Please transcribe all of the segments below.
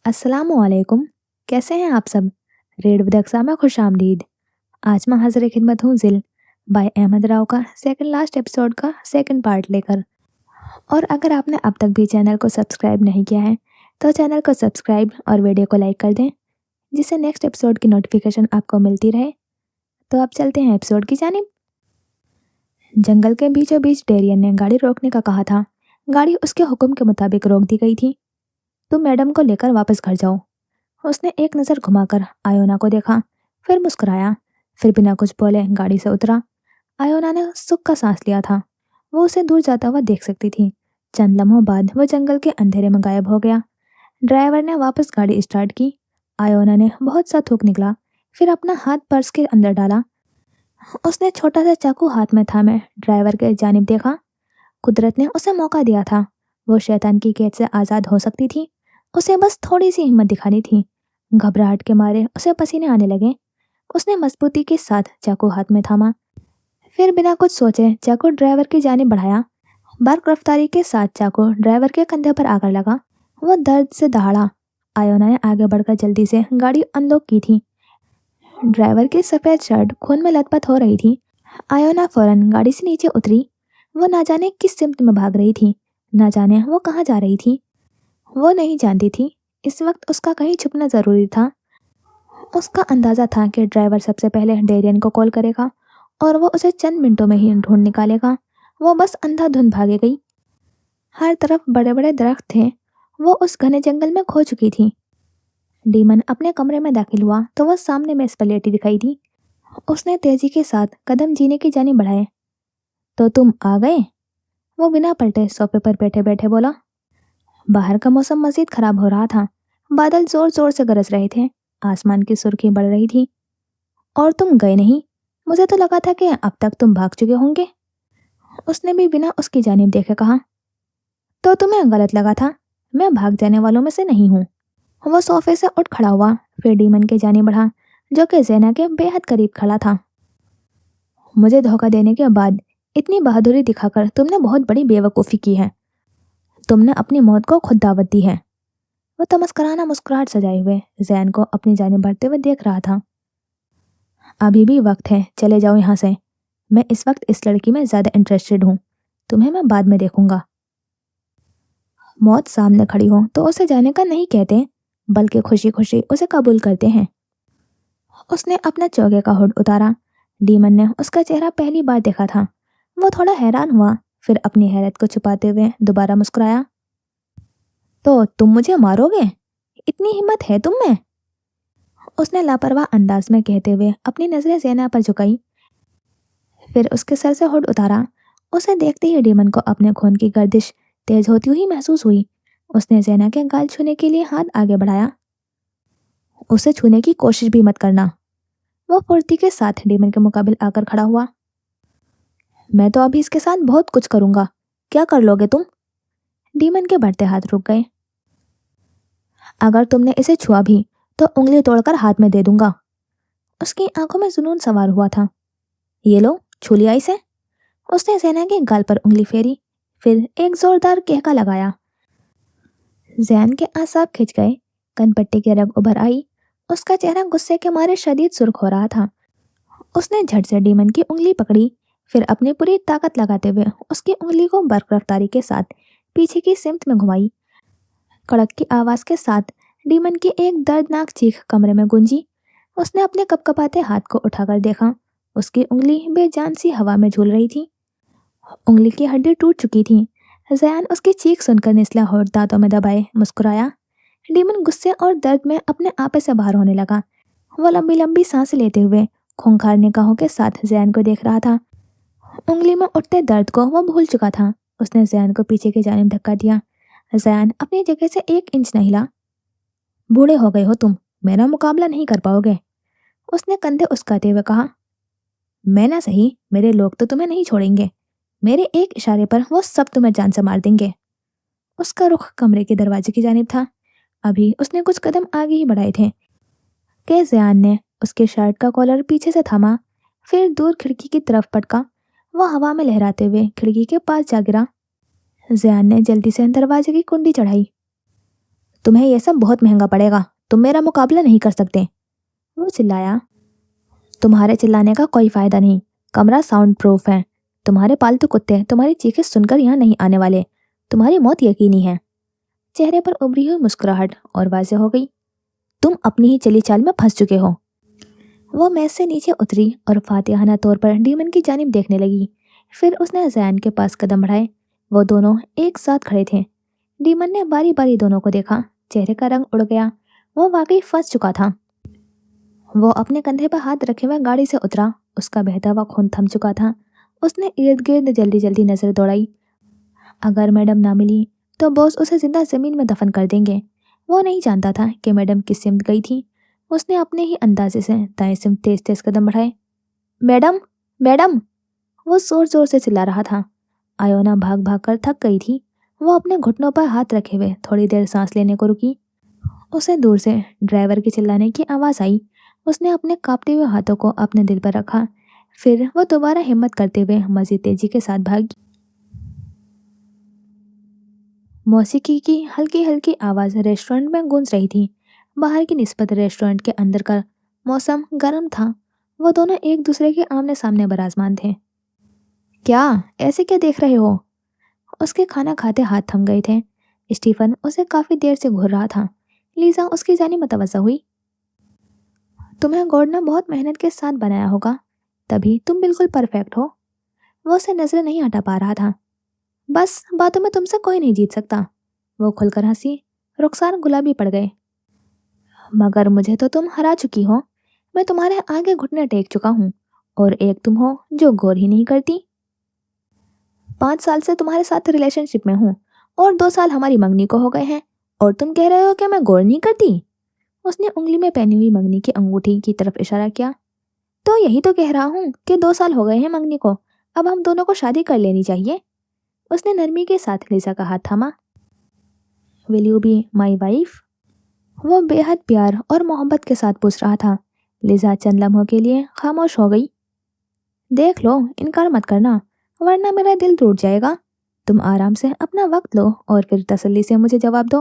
अस्सलामुअलैकुम। कैसे हैं आप सब? रेड विद अक्सा में खुश आमदीद। आज मैं हाजिर खिदमत हूँ जिल बाय अहमद राव का सेकंड लास्ट एपिसोड का सेकंड पार्ट लेकर। और अगर आपने अब तक भी चैनल को सब्सक्राइब नहीं किया है तो चैनल को सब्सक्राइब और वीडियो को लाइक कर दें, जिससे नेक्स्ट एपिसोड की नोटिफिकेशन आपको मिलती रहे। तो अब चलते हैं एपिसोड की जानिब। जंगल के बीचों बीच डेरियन ने गाड़ी रोकने का कहा था। गाड़ी उसके हुक्म के मुताबिक रोक दी गई थी। तुम मैडम को लेकर वापस घर जाओ। उसने एक नज़र घुमाकर आयोना को देखा, फिर मुस्कुराया, फिर बिना कुछ बोले गाड़ी से उतरा। आयोना ने सुख का सांस लिया था। वो उसे दूर जाता हुआ देख सकती थी। चंद लम्हों बाद वो जंगल के अंधेरे में गायब हो गया। ड्राइवर ने वापस गाड़ी स्टार्ट की। आयोना ने बहुत सा थूक निकला, फिर अपना हाथ पर्स के अंदर डाला। उसने छोटा सा चाकू हाथ में थामे ड्राइवर के जानिब देखा। कुदरत ने उसे मौका दिया था। वो शैतान की कैद से आज़ाद हो सकती थी। उसे बस थोड़ी सी हिम्मत दिखानी थी। घबराहट के मारे उसे पसीने आने लगे। उसने मजबूती के साथ चाकू हाथ में थामा, फिर बिना कुछ सोचे चाकू ड्राइवर की जानिब बढ़ाया। बर्क रफ्तारी के साथ चाकू ड्राइवर के कंधे पर आकर लगा। वो दर्द से दहाड़ा। आयोना ने आगे बढ़कर जल्दी से गाड़ी अनलॉक की थी। ड्राइवर की सफ़ेद शर्ट खून में लथपथ हो रही थी। आयोना फौरन गाड़ी से नीचे उतरी। वो ना जाने किस सिमत में भाग रही थी, ना जाने वो कहाँ जा रही थी। वो नहीं जानती थी इस वक्त उसका कहीं छुपना ज़रूरी था। उसका अंदाज़ा था कि ड्राइवर सबसे पहले डेरियन को कॉल करेगा और वो उसे चंद मिनटों में ही ढूंढ निकालेगा। वो बस अंधाधुंध भागे गई। हर तरफ बड़े बड़े दरख्त थे। वो उस घने जंगल में खो चुकी थी। डीमन अपने कमरे में दाखिल हुआ तो वह सामने मेज पर लेटी दिखाई दी। उसने तेजी के साथ कदम जीने की जानिब बढ़ाए। तो तुम आ गए? वो बिना पलटे सोफे पर बैठे बैठे बोला। बाहर का मौसम मजीद खराब हो रहा था। बादल जोर जोर से गरज रहे थे। आसमान की सुर्खी बढ़ रही थी। और तुम गए नहीं? मुझे तो लगा था कि अब तक तुम भाग चुके होंगे। उसने भी बिना उसकी जानिब देखे कहा। तो तुम्हें गलत लगा था। मैं भाग जाने वालों में से नहीं हूँ। वो सोफे से उठ खड़ा हुआ, फिर डीमन के जानिब बढ़ा, जो कि ज़ैना के बेहद करीब खड़ा था। मुझे धोखा देने के बाद इतनी बहादुरी दिखाकर तुमने बहुत बड़ी बेवकूफ़ी की है। तुमने अपनी मौत को खुद दावत दी है। वो तमस्कराना मुस्कुराहट सजाए हुए जैन को अपनी जानिब बढ़ते हुए देख रहा था। अभी भी वक्त है, चले जाओ यहाँ से। मैं इस वक्त इस लड़की में ज़्यादा इंटरेस्टेड हूँ। तुम्हें मैं बाद में देखूंगा। मौत सामने खड़ी हो तो उसे जाने का नहीं कहते, बल्कि खुशी खुशी उसे कबूल करते हैं। उसने अपना चौके का हुड उतारा। डीमन ने उसका चेहरा पहली बार देखा था। वो थोड़ा हैरान हुआ, फिर अपनी हैरत को छुपाते हुए दोबारा मुस्कुराया। तो तुम मुझे मारोगे? इतनी हिम्मत है तुम में? उसने लापरवाह अंदाज में कहते हुए अपनी नजरें ज़ैना पर झुकाई, फिर उसके सर से हुड उतारा। उसे देखते ही डीमन को अपने खून की गर्दिश तेज होती हुई महसूस हुई। उसने ज़ैना के गाल छूने के लिए हाथ आगे बढ़ाया। उसे छूने की कोशिश भी मत करना। वो फुर्ती के साथ डीमन के मुकाबिल आकर खड़ा हुआ। मैं तो अभी इसके साथ बहुत कुछ करूंगा। क्या कर लोगे तुम? डीमन के बढ़ते हाथ रुक गए। अगर तुमने इसे छुआ भी तो उंगली तोड़कर हाथ में दे दूंगा। उसकी आंखों में जुनून सवार हुआ था। ये लो, छू लिया इसे। उसने ज़ैना के गाल पर उंगली फेरी, फिर एक जोरदार कहका लगाया। जैन के आसाब खिंच गए। कनपट्टी की रग उभर आई। उसका चेहरा गुस्से के मारे शदीद सुर्ख हो रहा था। उसने झट से डीमन की उंगली पकड़ी, फिर अपनी पूरी ताकत लगाते हुए उसकी उंगली को बर्क रफ्तारी के साथ पीछे की सिमत में घुमाई। कड़क की आवाज के साथ डीमन की एक दर्दनाक चीख कमरे में गूंजी। उसने अपने कपकपाते हाथ को उठाकर देखा। उसकी उंगली बेजान सी हवा में झूल रही थी। उंगली की हड्डी टूट चुकी थी। जयान उसकी चीख सुनकर निचला होठ दांतों में दबाए मुस्कुराया। डीमन गुस्से और दर्द में अपने आपे से बाहर होने लगा। वो लंबी लंबी सांस लेते हुए खूंखार निगाहों के साथ जैन को देख रहा था। उंगली में उठते दर्द को वो भूल चुका था। उसने जैन को पीछे की जानिब धक्का दिया। जैन अपनी जगह से 1 इंच न हिला। बूढ़े हो गए हो तुम, मेरा मुकाबला नहीं कर पाओगे। उसने कंधे उचकाते हुए कहा। मैं ना सही, मेरे लोग तो तुम्हें नहीं छोड़ेंगे। मेरे एक इशारे पर वो सब तुम्हें जान से मार देंगे। उसका रुख कमरे के दरवाजे की जानिब था। अभी उसने कुछ कदम आगे ही बढ़ाए थे कि जयान ने उसके शर्ट का कॉलर पीछे से थामा, फिर दूर खिड़की की तरफ पटका। वो हवा में लहराते हुए खिड़की के पास जा गिरा। जयान ने जल्दी से दरवाजे की कुंडी चढ़ाई। तुम्हें ये सब बहुत महंगा पड़ेगा, तुम मेरा मुकाबला नहीं कर सकते। वो चिल्लाया। तुम्हारे चिल्लाने का कोई फायदा नहीं, कमरा साउंड प्रूफ है। तुम्हारे पालतू कुत्ते तुम्हारी चीखें सुनकर यहाँ नहीं आने वाले, तुम्हारी मौत यकीनी है। चेहरे पर उभरी हुई मुस्कुराहट और वाज़ेह हो गई, तुम अपनी ही चली चाल में फंस चुके हो। वो मेज से नीचे उतरी और फातिहाना तौर पर डीमन की जानिब देखने लगी। फिर उसने जैन के पास कदम बढ़ाए। वो दोनों एक साथ खड़े थे। डीमन ने बारी बारी दोनों को देखा। चेहरे का रंग उड़ गया। वो वाकई फंस चुका था। वो अपने कंधे पर हाथ रखे हुए गाड़ी से उतरा। उसका बहता हुआ खून थम चुका था। उसने इर्द गिर्द जल्दी जल्दी नजर दौड़ाई। अगर मैडम ना मिली तो बॉस उसे जिंदा जमीन में दफन कर देंगे। वो नहीं जानता था कि मैडम किस सिमत गई थी। उसने अपने ही अंदाजे से दाएं सिमत तेज तेज कदम बढ़ाए। Madam, madam! वो जोर जोर से चिल्ला रहा था। आयोना भाग भाग कर थक गई थी। वो अपने घुटनों पर हाथ रखे हुए थोड़ी देर सांस लेने को रुकी। उसे दूर से ड्राइवर के चिल्लाने की आवाज़ आई। उसने अपने कांपते हुए हाथों को अपने दिल पर रखा। फिर वो दोबारा हिम्मत करते हुए मजीद तेजी के साथ भागी। मौसीकी की हल्की हल्की आवाज़ रेस्टोरेंट में गूंज रही थी। बाहर की निस्बत रेस्टोरेंट के अंदर का मौसम गर्म था। वो दोनों एक दूसरे के आमने सामने बराजमान थे। क्या ऐसे क्या देख रहे हो? उसके खाना खाते हाथ थम गए थे। स्टीफन उसे काफी देर से घूर रहा था। लीजा उसकी जानिब मुतवज्जा हुई। तुम्हें गॉड ने बहुत मेहनत के साथ बनाया होगा, तभी तुम बिल्कुल परफेक्ट हो। वो उसे नजरें नहीं हटा पा रहा था। बस बातों में तुमसे कोई नहीं जीत सकता। वो खुलकर हंसी। रुखसार गुलाबी पड़ गए। मगर मुझे तो तुम हरा चुकी हो। मैं तुम्हारे आगे घुटने टेक चुका हूँ, और एक तुम हो जो गौर ही नहीं करती। 5 साल से तुम्हारे साथ रिलेशनशिप में हूँ, और 2 साल हमारी मंगनी को हो गए हैं, और तुम कह रहे हो कि मैं गौर नहीं करती। उसने उंगली में पहनी हुई मंगनी की अंगूठी की तरफ इशारा किया। तो यही तो कह रहा हूँ कि 2 साल हो गए हैं मंगनी को, अब हम दोनों को शादी कर लेनी चाहिए। उसने नरमी के साथ लिसा का हाथ थामा। Will you be my wife? वो बेहद प्यार और मोहब्बत के साथ पूछ रहा था। लिजा चंद लम्हों के लिए खामोश हो गई। देख लो, इनकार मत करना, वरना मेरा दिल टूट जाएगा। तुम आराम से अपना वक्त लो और फिर तसल्ली से मुझे जवाब दो,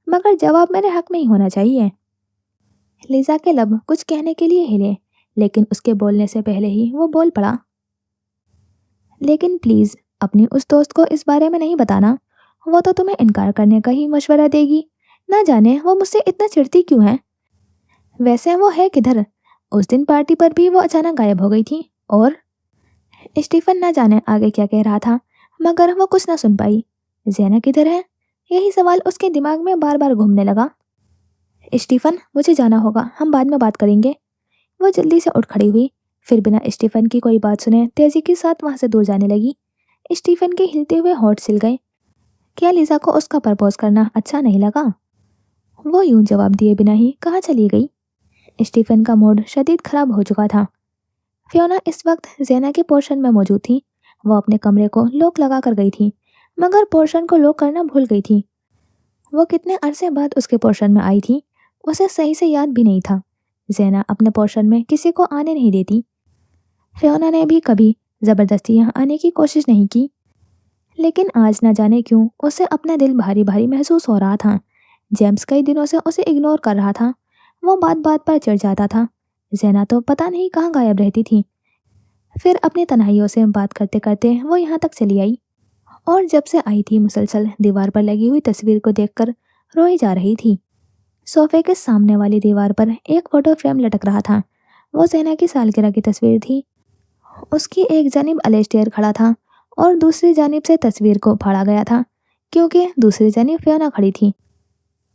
मगर जवाब मेरे हक में ही होना चाहिए। लिजा के लब कुछ कहने के लिए हिले, लेकिन उसके बोलने से पहले ही वो बोल पड़ा। लेकिन प्लीज अपनी उस दोस्त को इस बारे में नहीं बताना। वो तो तुम्हें इनकार करने का ही मशवरा देगी। ना जाने वो मुझसे इतना चिढ़ती क्यों है। वैसे वो है किधर? उस दिन पार्टी पर भी वो अचानक गायब हो गई थी। और स्टीफन ना जाने आगे क्या कह रहा था, मगर वो कुछ ना सुन पाई। ज़ैना किधर है? यही सवाल उसके दिमाग में बार बार घूमने लगा। स्टीफन, मुझे जाना होगा, हम बाद में बात करेंगे। वो जल्दी से उठ खड़ी हुई। फिर बिना स्टीफन की कोई बात सुने तेजी के साथ वहां से दूर जाने लगी। स्टीफन के हिलते हुए होंठ सिल गए। क्या लिजा को उसका प्रपोज करना अच्छा नहीं लगा? वो यूं जवाब दिए बिना ही कहाँ चली गई। स्टीफन का मूड शदीद खराब हो चुका था। फियोना इस वक्त ज़ैना के पोर्शन में मौजूद थी। वो अपने कमरे को लॉक लगा कर गई थी, मगर पोर्शन को लॉक करना भूल गई थी। वो कितने अरसे बाद उसके पोर्शन में आई थी, उसे सही से याद भी नहीं था। ज़ैना अपने पोर्शन में किसी को आने नहीं देती। फियोना ने भी कभी ज़बरदस्ती यहाँ आने की कोशिश नहीं की, लेकिन आज ना जाने क्यों उसे अपना दिल भारी भारी महसूस हो रहा था। जेम्स कई दिनों से उसे इग्नोर कर रहा था। वो बात बात पर चिढ़ जाता था। ज़ैना तो पता नहीं कहाँ गायब रहती थी। फिर अपनी तन्हाइयों से बात करते करते वो यहाँ तक चली आई, और जब से आई थी मुसलसल दीवार पर लगी हुई तस्वीर को देखकर रोई जा रही थी। सोफे के सामने वाली दीवार पर एक फोटो फ्रेम लटक रहा था। वो ज़ैना की सालगिरह की तस्वीर थी। उसकी एक जानिब अलेस्टेयर खड़ा था, और दूसरी जानिब से तस्वीर को फाड़ा गया था, क्योंकि दूसरी जानिब फियोना खड़ी थी।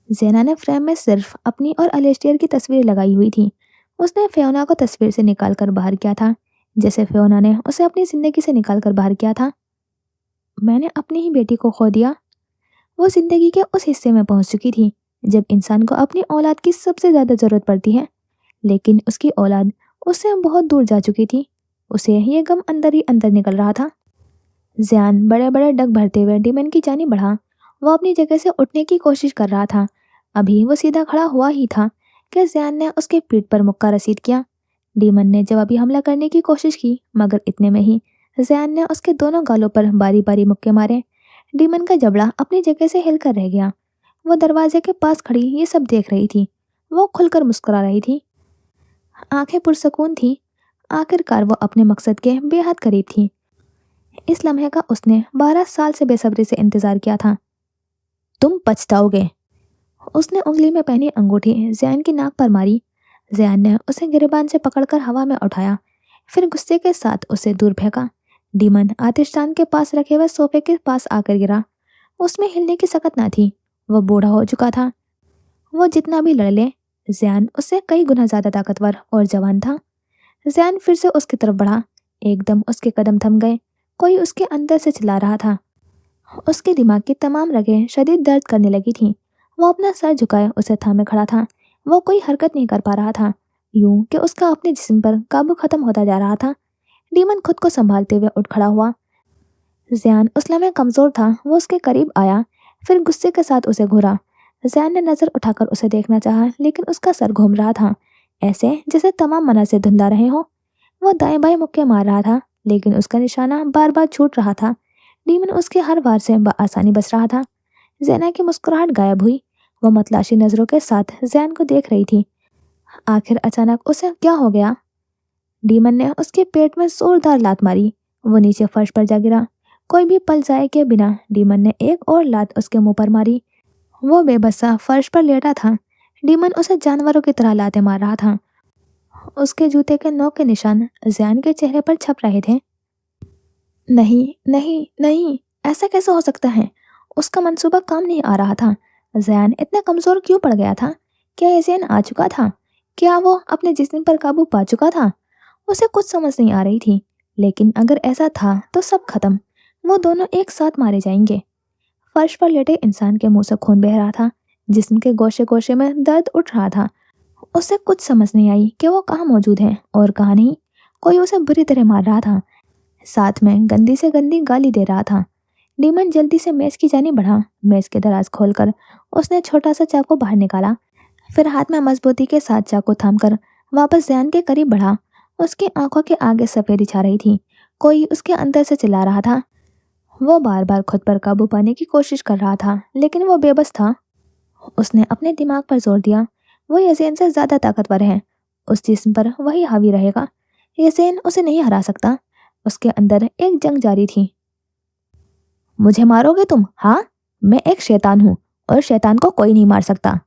ज़ैना ने फ्रेम में सिर्फ अपनी और अलेस्टेयर की तस्वीर लगाई हुई थी। उसने फियोना को तस्वीर से निकाल कर बाहर किया था, जैसे फियोना ने उसे अपनी ज़िंदगी से निकाल कर बाहर किया था। मैंने अपनी ही बेटी को खो दिया। वो ज़िंदगी के उस हिस्से में पहुंच चुकी थी जब इंसान को अपनी औलाद की सबसे ज़्यादा ज़रूरत पड़ती है, लेकिन उसकी औलाद उससे बहुत दूर जा चुकी थी। उसे ये गम अंदर ही अंदर निकल रहा था। ज़ियान बड़े बड़े डग भरते हुए डीमन की जानिब बढ़ा। वो अपनी जगह से उठने की कोशिश कर रहा था। अभी वो सीधा खड़ा हुआ ही था कि ज़ियान ने उसके पीठ पर मुक्का रसीद किया। डीमन ने जवाबी हमला करने की कोशिश की, मगर इतने में ही ज़ियान ने उसके दोनों गालों पर बारी बारी मुक्के मारे। डीमन का जबड़ा अपनी जगह से हिलकर रह गया। वो दरवाजे के पास खड़ी ये सब देख रही थी। वो खुलकर मुस्कुरा रही थी, आंखें पुरसकून थी। आखिरकार वो अपने मकसद के बेहद करीब थी। इस लम्हे का उसने 12 साल से बेसब्री से इंतजार किया था। तुम पछताओगे। उसने उंगली में पहनी अंगूठी ज़ैन की नाक पर मारी। ज़ैन ने उसे गिरबान से पकड़कर हवा में उठाया, फिर गुस्से के साथ उसे दूर फेंका। डीमन आतिशदान के पास रखे हुए सोफे के पास आकर गिरा। उसमें हिलने की सकत ना थी। वो बूढ़ा हो चुका था। वो जितना भी लड़ ले, ज़ैन उससे कई गुना ज्यादा ताकतवर और जवान था। ज़ैन फिर से उसकी तरफ बढ़ा। एकदम उसके कदम थम गए। कोई उसके अंदर से चिल्ला रहा था। उसके दिमाग की तमाम रगें शदीद दर्द करने लगी थीं। वो अपना सर झुकाए उसे थामे खड़ा था। वो कोई हरकत नहीं कर पा रहा था, यूं कि उसका अपने जिस्म पर काबू खत्म होता जा रहा था। डीमन खुद को संभालते हुए उठ खड़ा हुआ। ज़ैन उस लम्हे कमजोर था। वो उसके करीब आया, फिर गुस्से के साथ उसे घूरा। ज़ैन ने नजर उठाकर उसे देखना चाहा, लेकिन उसका सर घूम रहा था, ऐसे जैसे तमाम मना से धुंधला रहे हो। वो दाएं बाएं मुक्के मार रहा था, लेकिन उसका निशाना बार बार छूट रहा था। डीमन उसके हर वार से बआसानी बच रहा था। ज़ैना की मुस्कुराहट गायब हुई। वो मतलाशी नजरों के साथ ज़ैन को देख रही थी। आखिर अचानक उसे क्या हो गया? डीमन ने उसके पेट में जोरदार लात मारी। वो नीचे फर्श पर जा गिरा। कोई भी पल जाए के बिना डीमन ने एक और लात उसके मुंह पर मारी। वो बेबसा फर्श पर लेटा था। डीमन उसे जानवरों की तरह लाते मार रहा था। उसके जूते के नोक के निशान ज़ैन के चेहरे पर छप रहे थे। नहीं नहीं नहीं, ऐसा कैसे हो सकता है? उसका मंसूबा काम नहीं आ रहा था। ज़ैन इतना कमजोर क्यों पड़ गया था? क्या ये ज़ैन आ चुका था? क्या वो अपने जिस्म पर काबू पा चुका था? उसे कुछ समझ नहीं आ रही थी, लेकिन अगर ऐसा था तो सब खत्म। वो दोनों एक साथ मारे जाएंगे। फर्श पर लेटे इंसान के मुंह से खून बह रहा था। जिस्म के गोशे गोशे में दर्द उठ रहा था। उसे कुछ समझ नहीं आई कि वो कहाँ मौजूद है और कहाँ नहीं। कोई उसे बुरी तरह मार रहा था, साथ में गंदी से गंदी गाली दे रहा था। डीमन जल्दी से मेज की जानी बढ़ा। मेज के दराज खोलकर उसने छोटा सा चाकू बाहर निकाला, फिर हाथ में मजबूती के साथ चाकू थामकर वापस ज़ैन के करीब बढ़ा। उसकी आंखों के आगे सफेदी छा रही थी। कोई उसके अंदर से चिल्ला रहा था। वो बार बार खुद पर काबू पाने की कोशिश कर रहा था, लेकिन वो बेबस था। उसने अपने दिमाग पर जोर दिया। वो यज़ेन से ज्यादा ताकतवर है। उस जिस्म पर वही हावी रहेगा। यज़ेन उसे नहीं हरा सकता। उसके अंदर एक जंग जारी थी। मुझे मारोगे तुम? हाँ, मैं एक शैतान हूँ और शैतान को कोई नहीं मार सकता।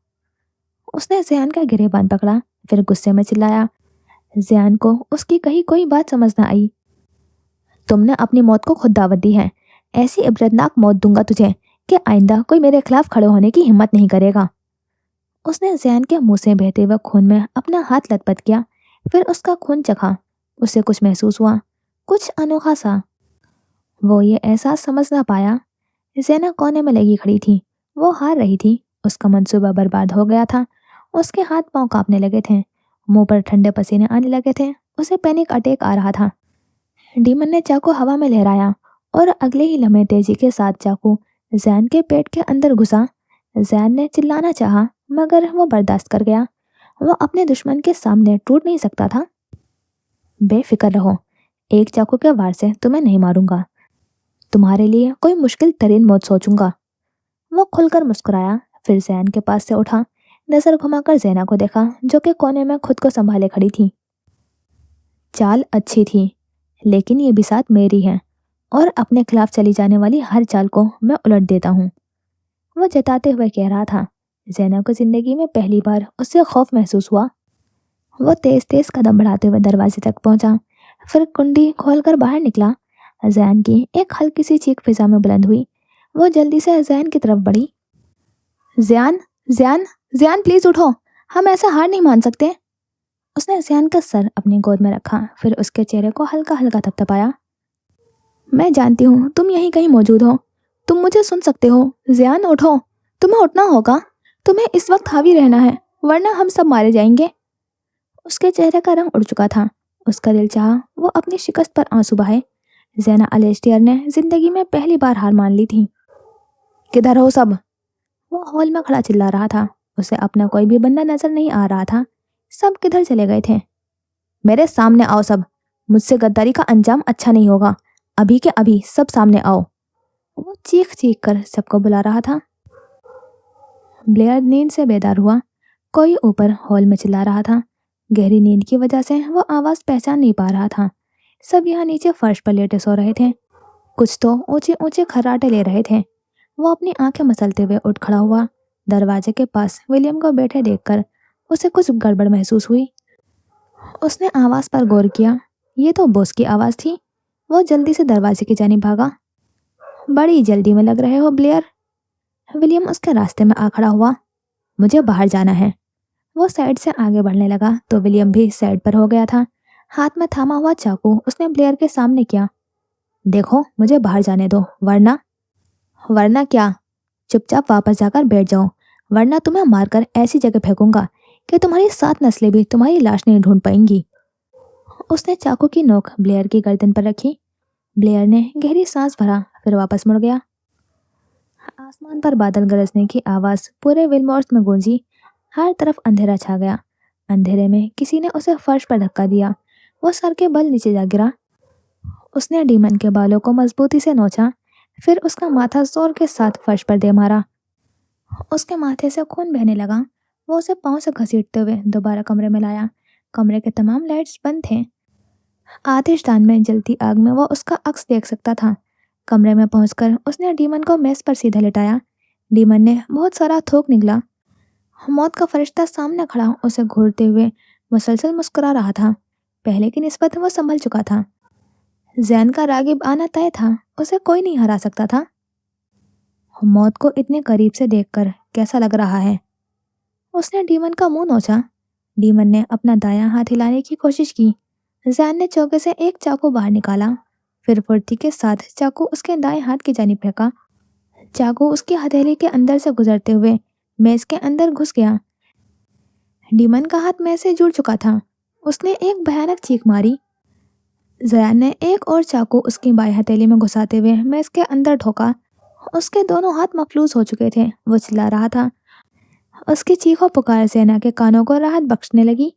उसने ज़ैन का गिरेबान पकड़ा, फिर गुस्से में चिल्लाया। ज़ैन को उसकी कही कोई बात समझ न आई। तुमने अपनी मौत को खुद दावत दी है। ऐसी इबरतनाक मौत दूंगा तुझे कि आइंदा कोई मेरे खिलाफ खड़े होने की हिम्मत नहीं करेगा। उसने ज़ैन के मुंह से बहते हुए खून में अपना हाथ लथपथ किया, फिर उसका खून चखा। उसे कुछ महसूस हुआ, कुछ अनोखा सा। वो ये एहसास समझ ना पाया। ज़ैना कोने में लगी खड़ी थी। वो हार रही थी। उसका मंसूबा बर्बाद हो गया था। उसके हाथ पांव कांपने लगे थे, मुंह पर ठंडे पसीने आने लगे थे। उसे पैनिक अटैक आ रहा था। डीमन ने चाकू हवा में लहराया और अगले ही लम्हे तेजी के साथ चाकू ज़ैन के पेट के अंदर घुसा। ज़ैन ने चिल्लाना चाहा, मगर वो बर्दाश्त कर गया। वो अपने दुश्मन के सामने टूट नहीं सकता था। बेफिक्र रहो, एक चाकू के वार से तुम्हें नहीं मारूंगा। तुम्हारे लिए कोई मुश्किल तरीन मौत सोचूंगा। वो खुलकर मुस्कुराया, फिर ज़ैन के पास से उठा। नजर घुमाकर ज़ैना को देखा, जो कि कोने में खुद को संभाले खड़ी थी। चाल अच्छी थी, लेकिन ये बिसात मेरी है और अपने खिलाफ चली जाने वाली हर चाल को मैं उलट देता हूँ, वो जताते हुए कह रहा था। ज़ैना को जिंदगी में पहली बार उससे खौफ महसूस हुआ। वो तेज तेज कदम बढ़ाते हुए दरवाजे तक पहुंचा, फिर कुंडी खोलकर बाहर निकला। ज़ैन की एक हल्की सी चीख फिजा में बुलंद हुई। वो जल्दी से ज़ैन की तरफ बढ़ी। ज़ैन, ज़ैन, ज़ैन प्लीज उठो, हम ऐसा हार नहीं मान सकते। उसने ज़ैन का सर अपनी गोद में रखा, फिर उसके चेहरे को हल्का हल्का थपथपाया। मैं जानती हूँ तुम यहीं कहीं मौजूद हो। तुम मुझे सुन सकते हो। ज़ैन उठो, तुम्हें उठना होगा। तुम्हें इस वक्त हावी रहना है, वरना हम सब मारे जाएंगे। उसके चेहरे का रंग उड़ चुका था। उसका दिल चाहा वो अपनी शिकस्त पर आंसू बहाए। ज़ैना अलेस्टियर ने जिंदगी में पहली बार हार मान ली थी। किधर हो सब? वो हॉल में खड़ा चिल्ला रहा था। उसे अपना कोई भी बंदा नजर नहीं आ रहा था। सब किधर चले गए थे? मेरे सामने आओ सब। मुझसे गद्दारी का अंजाम अच्छा नहीं होगा। अभी के अभी सब सामने आओ। वो चीख चीख कर सबको बुला रहा था। ब्लेयर नींद से बेदार हुआ। कोई ऊपर हॉल में चिल्ला रहा था। गहरी नींद की वजह से वो आवाज पहचान नहीं पा रहा था। सब यहाँ नीचे फर्श पर लेटे सो रहे थे। कुछ तो ऊंचे ऊंचे खर्राटे ले रहे थे। वो अपनी आंखें मसलते हुए उठ खड़ा हुआ। दरवाजे के पास विलियम को बैठे देखकर उसे कुछ गड़बड़ महसूस हुई। उसने आवाज पर गौर किया। ये तो बॉस की आवाज थी। वो जल्दी से दरवाजे की जानिब भागा। बड़ी जल्दी में लग रहे हो ब्लेयर। विलियम उसके रास्ते में आ खड़ा हुआ। मुझे बाहर जाना है। वो साइड से आगे बढ़ने लगा तो विलियम भी साइड पर हो गया था। हाथ में थामा हुआ चाकू उसने ब्लेयर के सामने किया। देखो, मुझे बाहर जाने दो, वरना क्या? चुपचाप वापस जाकर बैठ जाओ, वरना तुम्हें मारकर ऐसी जगह फेंकूंगा कि तुम्हारी 7 नस्लें भी तुम्हारी लाश नहीं ढूंढ पाएंगी। उसने चाकू की नोक ब्लेयर की गर्दन पर रखी। ब्लेयर ने गहरी सांस भरा, फिर वापस मुड़ गया। आसमान पर बादल गरजने की आवाज पूरे विलमोर्स में गूंजी। हर तरफ अंधेरा छा गया। अंधेरे में किसी ने उसे फर्श पर धक्का दिया। वो सर के बल नीचे जा गिरा। उसने डीमन के बालों को मजबूती से नोचा, फिर उसका माथा जोर के साथ फर्श पर दे मारा। उसके माथे से खून बहने लगा। वो उसे पांव से घसीटते हुए दोबारा कमरे में लाया। कमरे के तमाम लाइट्स बंद थे। आतिशदान में जलती आग में वो उसका अक्स देख सकता था। कमरे में पहुंचकर उसने डीमन को मेज पर सीधा लिटाया। डीमन ने बहुत सारा थूक निकला। मौत का फरिश्ता सामने खड़ा उसे घूरते हुए मुसलसल मुस्कुरा रहा था। पहले की निस्बत वो संभल चुका था। जैन का रागिब आना तय था। उसे कोई नहीं हरा सकता था। मौत को इतने करीब से देखकर कैसा लग रहा है? उसने डीमन का मुंह नोचा। डीमन ने अपना दायां हाथ हिलाने की कोशिश की। जैन ने चौके से एक चाकू बाहर निकाला, फिर फुर्ती के साथ चाकू उसके दाएं हाथ की जानिब फेंका। चाकू उसकी हथेली के अंदर से गुजरते हुए मेज के अंदर घुस गया। डीमन का हाथ मेज से जुड़ चुका था। उसने एक भयानक चीख मारी। जयान ने एक और चाकू उसकी बाएं हथेली में घुसाते हुए मेज के अंदर ठोका। उसके दोनों हाथ मफलूस हो चुके थे। वो चिल्ला रहा था। उसकी चीखों पुकार सेना के कानों को राहत बख्शने लगी।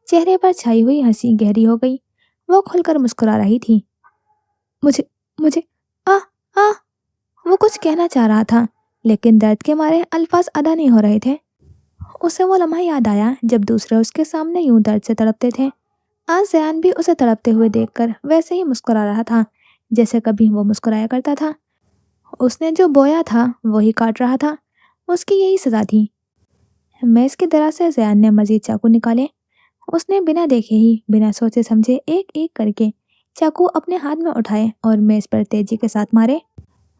चेहरे पर छाई हुई हंसी गहरी हो गई। वो खुलकर मुस्कुरा रही थी। मुझे मुझे आ आ वो कुछ कहना चाह रहा था, लेकिन दर्द के मारे अल्फाज अदा नहीं हो रहे थे। उसे वो लम्हा याद आया जब दूसरे उसके सामने यूं दर्द से तड़पते थे। आज जयान भी उसे तड़पते हुए देखकर वैसे ही मुस्कुरा रहा था जैसे कभी वो मुस्कुराया करता था। उसने जो बोया था वही काट रहा था। उसकी यही सजा थी। मेज की दराज से जयान ने मजीद चाकू निकाले। उसने बिना देखे ही, बिना सोचे समझे एक एक करके चाकू अपने हाथ में उठाए और मेज पर तेजी के साथ मारे।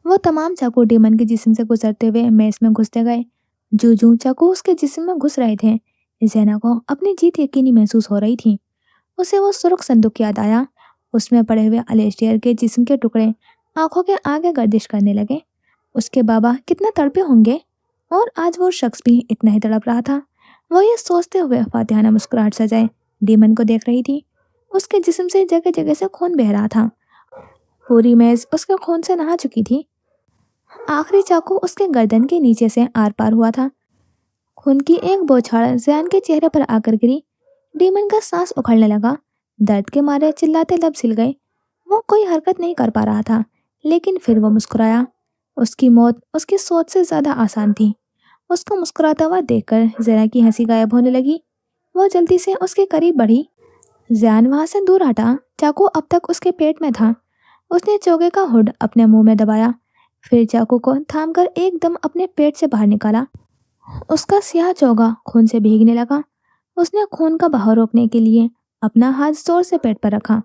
वो तमाम चाकू डीमन के जिस्म से गुजरते हुए मेज में घुसते गए। जू जू चाकू उसके जिस्म में घुस रहे थे, ज़ैना को अपनी जीत यकीनी महसूस हो रही थी। उसे वो सुर्ख संदूक याद आया। उसमें पड़े हुए अलेस्टियर के जिस्म के टुकड़े आंखों के आगे गर्दिश करने लगे। उसके बाबा कितना तड़पे होंगे, और आज वो शख्स भी इतना ही तड़प रहा था। वो ये सोचते हुए फातिहाना मुस्कुराहट सजाए डीमन को देख रही थी। उसके जिस्म से जगह जगह से खून बह रहा था। पूरी मेज उसके खून से नहा चुकी थी। आखिरी चाकू उसके गर्दन के नीचे से आर पार हुआ था। खून की एक बौछार जैन के चेहरे पर आकर गिरी। डीमन का सांस उखड़ने लगा। दर्द के मारे चिल्लाते लब सिल गए। वो कोई हरकत नहीं कर पा रहा था, लेकिन फिर वो मुस्कुराया। उसकी मौत उसकी सोच से ज्यादा आसान थी। उसको मुस्कुराता हुआ देखकर जैना की हंसी गायब होने लगी। वो जल्दी से उसके करीब बढ़ी। जैन वहां से दूर हटा। चाकू अब तक उसके पेट में था। उसने चोगे का हुड अपने मुंह में दबाया, फिर चाकू को थामकर एकदम अपने पेट से बाहर निकाला। उसका स्याह चोगा खून से भीगने लगा। उसने खून का बहाव रोकने के लिए अपना हाथ जोर से पेट पर रखा।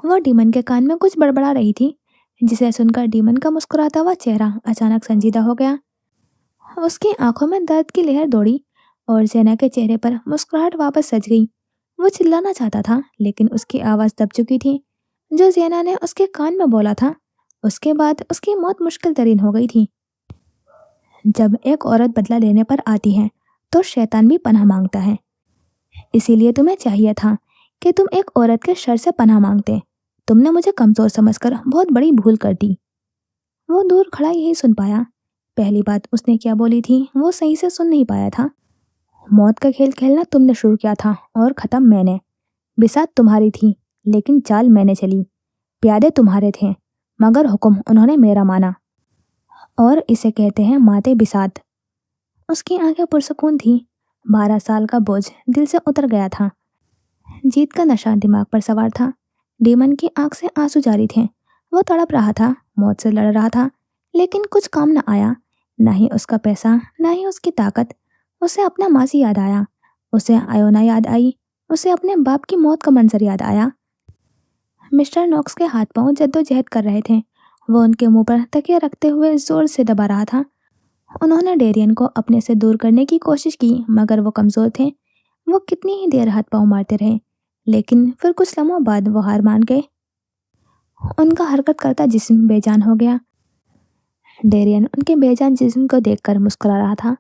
वो डीमन के कान में कुछ बड़बड़ा रही थी, जिसे सुनकर डीमन का मुस्कुराता हुआ चेहरा अचानक संजीदा हो गया। उसकी आंखों में दर्द की लहर दौड़ी और ज़ैना के चेहरे पर मुस्कुराहट वापस सज गई। वो चिल्लाना चाहता था, लेकिन उसकी आवाज़ दब चुकी थी। जो ज़ैना ने उसके कान में बोला था, उसके बाद उसकी मौत मुश्किल तरीन हो गई थी। जब एक औरत बदला लेने पर आती है तो शैतान भी पनाह मांगता है। इसीलिए तुम्हें चाहिए था कि तुम एक औरत के शर से पनाह मांगते। तुमने मुझे कमज़ोर समझकर बहुत बड़ी भूल कर दी। वो दूर खड़ा यही सुन पाया। पहली बात उसने क्या बोली थी वो सही से सुन नहीं पाया था। मौत का खेल खेलना तुमने शुरू किया था और ख़त्म मैंने। बिसात तुम्हारी थी, लेकिन चाल मैंने चली। प्यादे तुम्हारे थे, मगर हुक्म उन्होंने मेरा माना। और इसे कहते हैं माते बिसात। اس کی آنکھیں پرسکون تھیں۔ 12 سال کا بوجھ دل سے اتر گیا تھا۔ جیت کا نشہ دماغ پر سوار تھا۔ ڈیمن کی آنکھ سے آنسو جاری تھے۔ وہ تڑپ رہا تھا، موت سے لڑ رہا تھا، لیکن کچھ کام نہ آیا۔ نہ ہی اس کا پیسہ، نہ ہی اس کی طاقت۔ اسے اپنا ماضی یاد آیا، اسے آیونا یاد آئی، اسے اپنے باپ کی موت کا منظر یاد آیا۔ مسٹر نوکس کے ہاتھ پاؤں جدوجہد کر رہے تھے۔ وہ ان کے منہ پر تکیہ رکھتے ہوئے زور سے دبا رہا تھا۔ انہوں نے ڈیرین کو اپنے سے دور کرنے کی کوشش کی، مگر وہ کمزور تھے۔ وہ کتنی ہی دیر ہاتھ پاؤں مارتے رہے، لیکن پھر کچھ لمحوں بعد وہ ہار مان گئے۔ ان کا حرکت کرتا جسم بے جان ہو گیا۔ ڈیرین ان کے بے جان جسم کو دیکھ کر مسکرا رہا تھا۔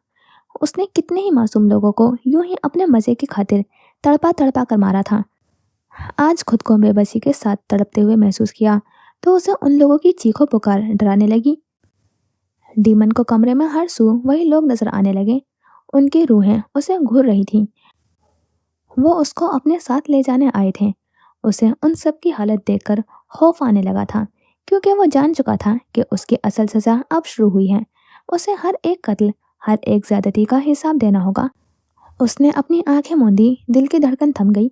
اس نے کتنے ہی معصوم لوگوں کو یوں ہی اپنے مزے کی خاطر تڑپا تڑپا کر مارا تھا۔ آج خود کو بے بسی کے ساتھ تڑپتے ہوئے محسوس کیا تو اسے ان لوگوں کی چیخو پکار ڈرانے لگی۔ ڈیمن کو کمرے میں ہر سو وہی لوگ نظر آنے لگے۔ ان کی روحیں اسے گھور رہی تھیں۔ وہ اس کو اپنے ساتھ لے جانے آئے تھے۔ اسے ان سب کی حالت دیکھ کر خوف آنے لگا تھا، کیونکہ وہ جان چکا تھا کہ اس کی اصل سزا اب شروع ہوئی ہے۔ اسے ہر ایک قتل، ہر ایک زیادتی کا حساب دینا ہوگا۔ اس نے اپنی آنکھیں موندی، دل کی دھڑکن تھم گئی۔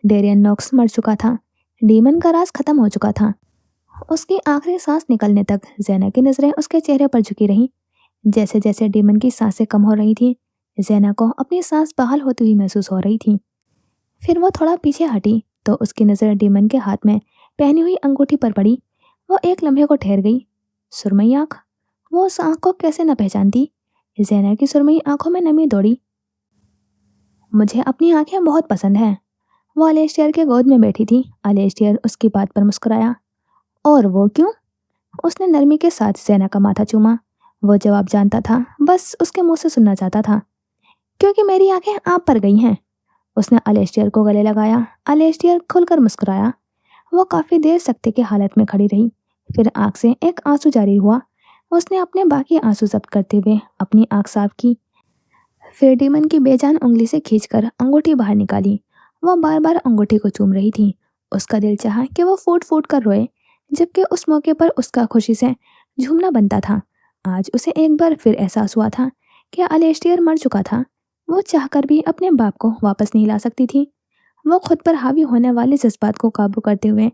ڈیرین نوکس مر چکا تھا، ڈیمن کا راز ختم ہو چکا تھا۔ اس کی آخری سانس نکلنے تک زینا کی نظریں اس کے چہرے پر جھکی رہیں۔ جیسے جیسے ڈیمن کی سانسیں کم ہو رہی تھیں، زینا کو اپنی سانس بحال ہوتی ہوئی محسوس ہو رہی تھی۔ پھر وہ تھوڑا پیچھے ہٹی تو اس کی نظر ڈیمن کے ہاتھ میں پہنی ہوئی انگوٹھی پر پڑی۔ وہ ایک لمحے کو ٹھہر گئی۔ سرمئی آنکھ، وہ اس آنکھ کو کیسے نہ پہچانتی؟ زینا کی سرمئی آنکھوں میں نمی دوڑی۔ مجھے اپنی آنکھیں بہت پسند ہیں۔ وہ الیسٹیر کے گود میں بیٹھی تھی۔ الیسٹیر اس کی بات پر مسکرایا۔ اور وہ کیوں؟ اس نے نرمی کے ساتھ زینا کا ماتھا چوما۔ وہ جواب جانتا تھا، بس اس کے منہ سے سننا چاہتا تھا۔ کیونکہ میری آنکھیں آپ پر گئی ہیں۔ اس نے الیسٹیر کو گلے لگایا۔ الیسٹیر کھل کر مسکرایا۔ وہ کافی دیر سکتے کی حالت میں کھڑی رہی، پھر آنکھ سے ایک آنسو جاری ہوا۔ اس نے اپنے باقی آنسو ضبط کرتے ہوئے اپنی آنکھ صاف کی، پھر ڈیمن کی بے جان انگلی سے کھینچ کر انگوٹھی باہر نکالی۔ وہ بار بار انگوٹھی کو چوم رہی تھی۔ اس کا دل چاہا کہ وہ پھوٹ پھوٹ کر روئے، جبکہ اس موقع پر اس کا خوشی سے جھومنا بنتا تھا۔ آج اسے ایک بار پھر احساس ہوا تھا کہ الیسٹیر مر چکا تھا۔ وہ چاہ کر بھی اپنے باپ کو واپس نہیں لا سکتی تھی۔ وہ خود پر حاوی ہونے والے جذبات کو قابو کرتے ہوئے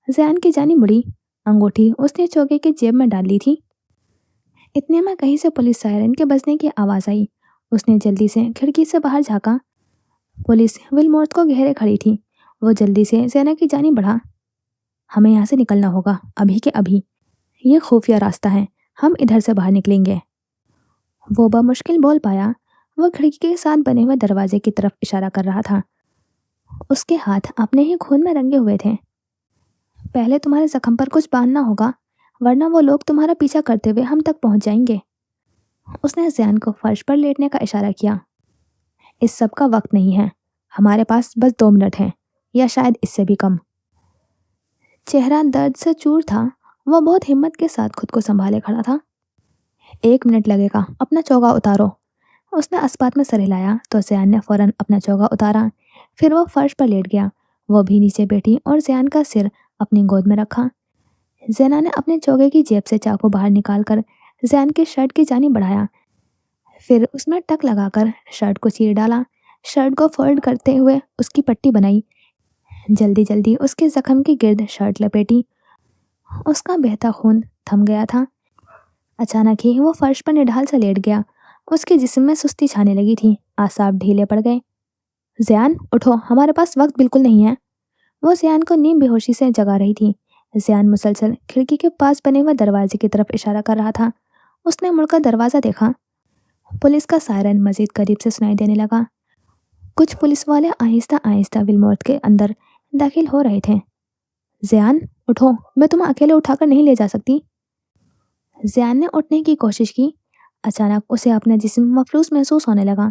زیان کی جانب مڑی۔ انگوٹھی اس نے چوکے کی جیب میں ڈال لی تھی۔ اتنے میں کہیں سے پولیس سائرن کے بجنے کی آواز آئی۔ اس نے جلدی سے کھڑکی سے باہر جھانکا۔ پولیس ولمورتھ کو گھیرے کھڑی تھی۔ وہ جلدی سے زینا کی جانب بڑھا۔ ہمیں یہاں سے نکلنا ہوگا، ابھی کے ابھی۔ یہ خفیہ راستہ ہے، ہم ادھر سے باہر نکلیں گے۔ وہ بمشکل بول پایا۔ وہ کھڑکی کے ساتھ بنے ہوئے دروازے کی طرف اشارہ کر رہا تھا۔ اس کے ہاتھ اپنے ہی خون میں رنگے ہوئے تھے۔ پہلے تمہارے زخم پر کچھ باندھنا ہوگا، ورنہ وہ لوگ تمہارا پیچھا کرتے ہوئے ہم تک پہنچ جائیں گے۔ اس نے زیان کو فرش پر لیٹنے کا اشارہ کیا۔ اس سب کا وقت نہیں ہے، ہمارے پاس بس 2 منٹ ہیں، یا شاید اس سے بھی کم۔ چہرہ درد سے چور تھا۔ وہ بہت ہمت کے ساتھ خود کو سنبھالے کھڑا تھا۔ 1 منٹ لگے گا، اپنا چوگا اتارو۔ اس نے اسپات میں سر ہلایا تو زیان نے فوراً اپنا چوگا اتارا۔ پھر وہ فرش پر لیٹ گیا۔ وہ بھی نیچے بیٹھی اور زیان کا سر اپنی گود میں رکھا۔ زینا نے اپنے چوگے کی جیب سے چاقو باہر نکال کر زیان کی شرٹ کی جانب بڑھایا، پھر اس میں ٹک لگا کر شرٹ کو چیر ڈالا۔ شرٹ کو فولڈ کرتے ہوئے اس کی پٹی بنائی۔ جلدی جلدی اس کے زخم کی گرد شرٹ لپیٹی۔ اس کا بہتا خون تھم گیا تھا۔ اچانک ہی وہ فرش پر نڈھال سا لیٹ گیا۔ اس کے جسم میں سستی چھانے لگی تھی، اعصاب ڈھیلے پڑ گئے۔ زیان اٹھو، ہمارے پاس وقت بالکل نہیں ہے۔ وہ زیان کو نیم بے ہوشی سے جگا رہی تھی۔ زیان مسلسل کھڑکی کے پاس بنے ہوئے دروازے کی طرف اشارہ کر رہا تھا۔ اس نے مڑ کر دروازہ دیکھا۔ پولیس کا سائرن مزید قریب سے سنائی دینے لگا۔ کچھ پولیس والے آہستہ آہستہ ولمورتھ کے اندر داخل ہو رہے تھے۔ زیان اٹھو، میں تمہیں اکیلے اٹھا کر نہیں لے جا سکتی۔ زیان نے اٹھنے کی کوشش کی۔ اچانک اسے اپنا جسم مفلوج محسوس ہونے لگا۔